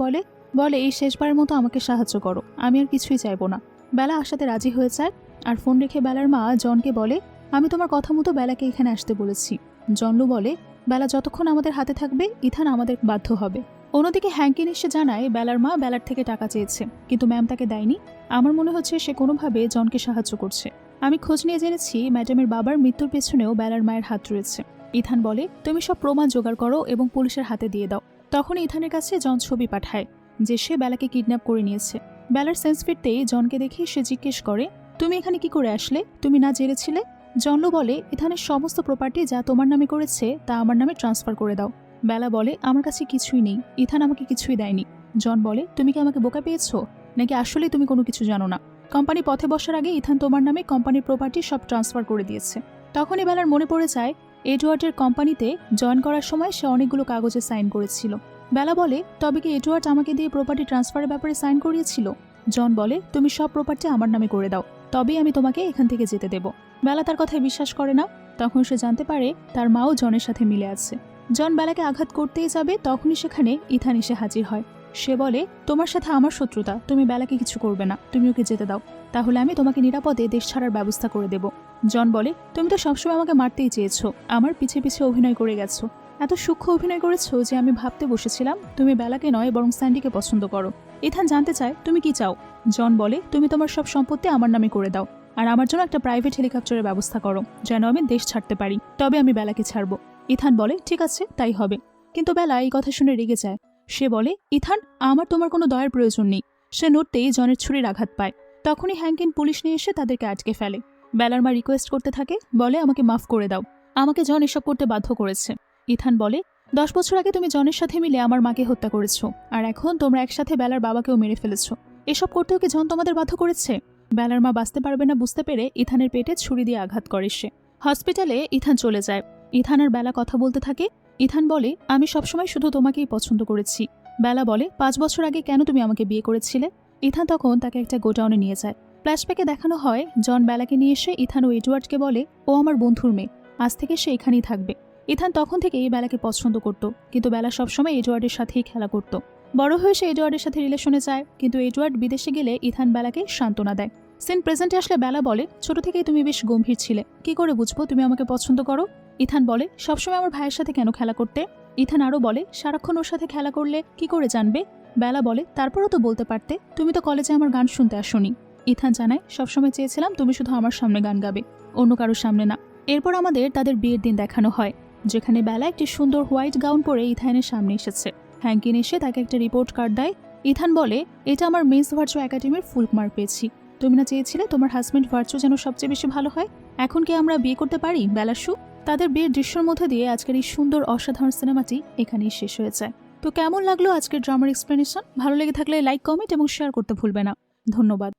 বলে এই শেষবারের মতো আমাকে সাহায্য করো, আমি আর কিছুই চাইবো না। বেলা আসাতে রাজি হয়ে যায় আর ফোন রেখে বেলার মা জনকে বলে আমি তোমার কথা মতো বেলাকে এখানে আসতে বলেছি। জনলু বলে বেলা যতক্ষণ আমাদের হাতে থাকবে ইথান আমাদের বাধ্য হবে। অন্যদিকে হ্যাঙ্কিন এসে জানায় বেলার মা বেলার থেকে টাকা চেয়েছে, কিন্তু ম্যাম তাকে দেয়নি। আমার মনে হচ্ছে সে কোনোভাবে জনকে সাহায্য করছে। আমি খোঁজ নিয়ে জেনেছি ম্যাডামের বাবার মৃত্যুর পেছনেও বেলার মায়ের হাত রয়েছে। ইথান বলে তুমি সব প্রমাণ জোগাড় করো এবং পুলিশের হাতে দিয়ে দাও। তখন ইথানের কাছে জন ছবি পাঠায় যে সে বেলাকে কিডন্যাপ করে নিয়েছে। বেলার সেন্স ফিরতেই জনকে দেখে সে জিজ্ঞেস করে তুমি এখানে কি করে আসলে, তুমি না জেলে ছিলে? জনলু বলে ইথানের সমস্ত প্রপার্টি যা তোমার নামে করেছে তা আমার নামে ট্রান্সফার করে দাও। বেলা বলে আমার কাছে কিছুই নেই, ইথান আমাকে কিছুই দেয়নি। জন বলে তুমি কি আমাকে বোকা পেয়েছো, নাকি আসলে তুমি কোনো কিছু জানো না? কোম্পানি পথে বসার আগে ইথান তোমার নামে কোম্পানির প্রপার্টি সব ট্রান্সফার করে দিয়েছে। তখনই বেলার মনে পড়ে যায় এডওয়ার্ডের কোম্পানিতে জয়েন করার সময় সে অনেকগুলো কাগজে সাইন করেছিল। বেলা বলে তবে কি এডওয়ার্ড আমাকে দিয়ে প্রপার্টি ট্রান্সফারের ব্যাপারে সাইন করিয়েছিল? জন বলে তুমি সব প্রপার্টি আমার নামে করে দাও, তবেই আমি তোমাকে এখান থেকে যেতে দেব। বেলা তার কথায় বিশ্বাস করে না। তখন সে জানতে পারে তার মাও জনের সাথে মিলে আছে। জন বেলাকে আঘাত করতেই যাবে, তখনই সেখানে ইথান এসে হাজির হয়। সে বলে তোমার সাথে আমার শত্রুতা, তুমি বেলাকে কিছু করবে না, তুমি ওকে যেতে দাও, তাহলে আমি তোমাকে নিরাপদে দেশ ছাড়ার ব্যবস্থা করে দেব। জন বলে তুমি তো সবসময় আমাকে মারতেই চেয়েছো, আমার পিছে পিছে অভিনয় করে গেছো, এত সূক্ষ্ম অভিনয় করেছো যে আমি ভাবতে বসেছিলাম তুমি বেলাকে নয় বরং স্যান্ডিকে পছন্দ করো। ইথান জানতে চায় তুমি কি চাও। জন বলে তুমি তোমার সব সম্পত্তি আমার নামে করে দাও, আর আমার জন্য একটা প্রাইভেট হেলিকপ্টারের ব্যবস্থা করো যেন আমি দেশ ছাড়তে পারি, তবে আমি বেলাকে ছাড়বো। ইথান বলে ঠিক আছে তাই হবে। কিন্তু বেলা এই কথা শুনে রেগে যায়। সে বলে ইথান আমার তোমার কোনো দয়ার প্রয়োজন নেই। সে নড়তেই জনের ছুরির আঘাত পায়। তখনই হ্যাঙ্কিন পুলিশ নিয়ে এসে তাদেরকে আটকে ফেলে। বেলার মা রিকোয়েস্ট করতে থাকে, বলে আমাকে মাফ করে দাও, আমাকে জন এসব করতে বাধ্য করেছে। ইথান বলে 10 বছর আগে তুমি জনের সাথে মিলে আমার মাকে হত্যা করেছো, আর এখন তোমরা একসাথে বেলার বাবাকেও মেরে ফেলেছো। এসব করতেও কি জন তোমাদের বাধ্য করেছে? বেলার মা বাঁচতে পারবে না বুঝতে পেরে ইথানের পেটে ছুরি দিয়ে আঘাত করে সে। হসপিটালে ইথান চলে যায়। ইথান আর বেলা কথা বলতে থাকে। ইথান বলে, আমি সবসময় শুধু তোমাকেই পছন্দ করেছি। বেলা বলে, 5 বছর আগে কেন তুমি আমাকে বিয়ে করেছিলে? ইথান তখন তাকে একটা গোডাউনে নিয়ে যায়। ফ্ল্যাশব্যাকে দেখানো হয় জন বেলাকে নিয়ে এসে ইথান ও এডওয়ার্ডকে বলে, ও আমার বন্ধুর মেয়ে, আজ থেকে সে এখানেই থাকবে। ইথান তখন থেকেই বেলাকে পছন্দ করত, কিন্তু বেলা সবসময় এডওয়ার্ডের সাথেই খেলা করত। বড় হয়ে সে এডওয়ার্ডের সাথে রিলেশনে যায়, কিন্তু এডওয়ার্ড বিদেশে গেলে ইথান বেলাকে সান্ত্বনা দেয়। সিন প্রেজেন্টে আসলে বেলা বলে, ছোট থেকেই তুমি বেশ গম্ভীর ছিলে, কি করে বুঝবো তুমি আমাকে পছন্দ করো? ইথান বলে, সবসময় আমার ভাইয়ের সাথে কেন খেলা করতে? ইথান আরও বলে, সারাক্ষণ ওর সাথে খেলা করলে কি করে জানবে? বেলা বলে, তারপরও তো বলতে পারতে, তুমি তো কলেজে আমার গান শুনতে আসোনি। ইথান জানায়, সবসময় চেয়েছিলাম তুমি শুধু আমার সামনে গান গাবে, অন্য কারোর সামনে না। এরপর আমাদের তাদের বিয়ের দিন দেখানো হয়, যেখানে বেলা একটি সুন্দর হোয়াইট গাউন পরে ইথানের সামনে এসেছে। হ্যাঙ্কিন এসে তাকে একটা রিপোর্ট কার্ড দেয়। ইথান বলে, এটা আমার মিস ভার্চু একাডেমির ফুল মার্ক পেয়েছি। তুমি না চেয়েছিলে তোমার হাজব্যান্ড ভার্চু যেন সবচেয়ে বেশি ভালো হয়? এখন কি আমরা বিয়ে করতে পারি বেলাসু? তাদের বিয়ের দৃশ্যের মধ্যে দিয়ে আজকের এই সুন্দর অসাধারণ সিনেমাটি এখানেই শেষ হয়ে যায়। তো কেমন লাগলো আজকের ড্রামার এক্সপ্লেনেশন? ভালো লেগে থাকলে লাইক, কমেন্ট এবং শেয়ার করতে ভুলবে না। ধন্যবাদ।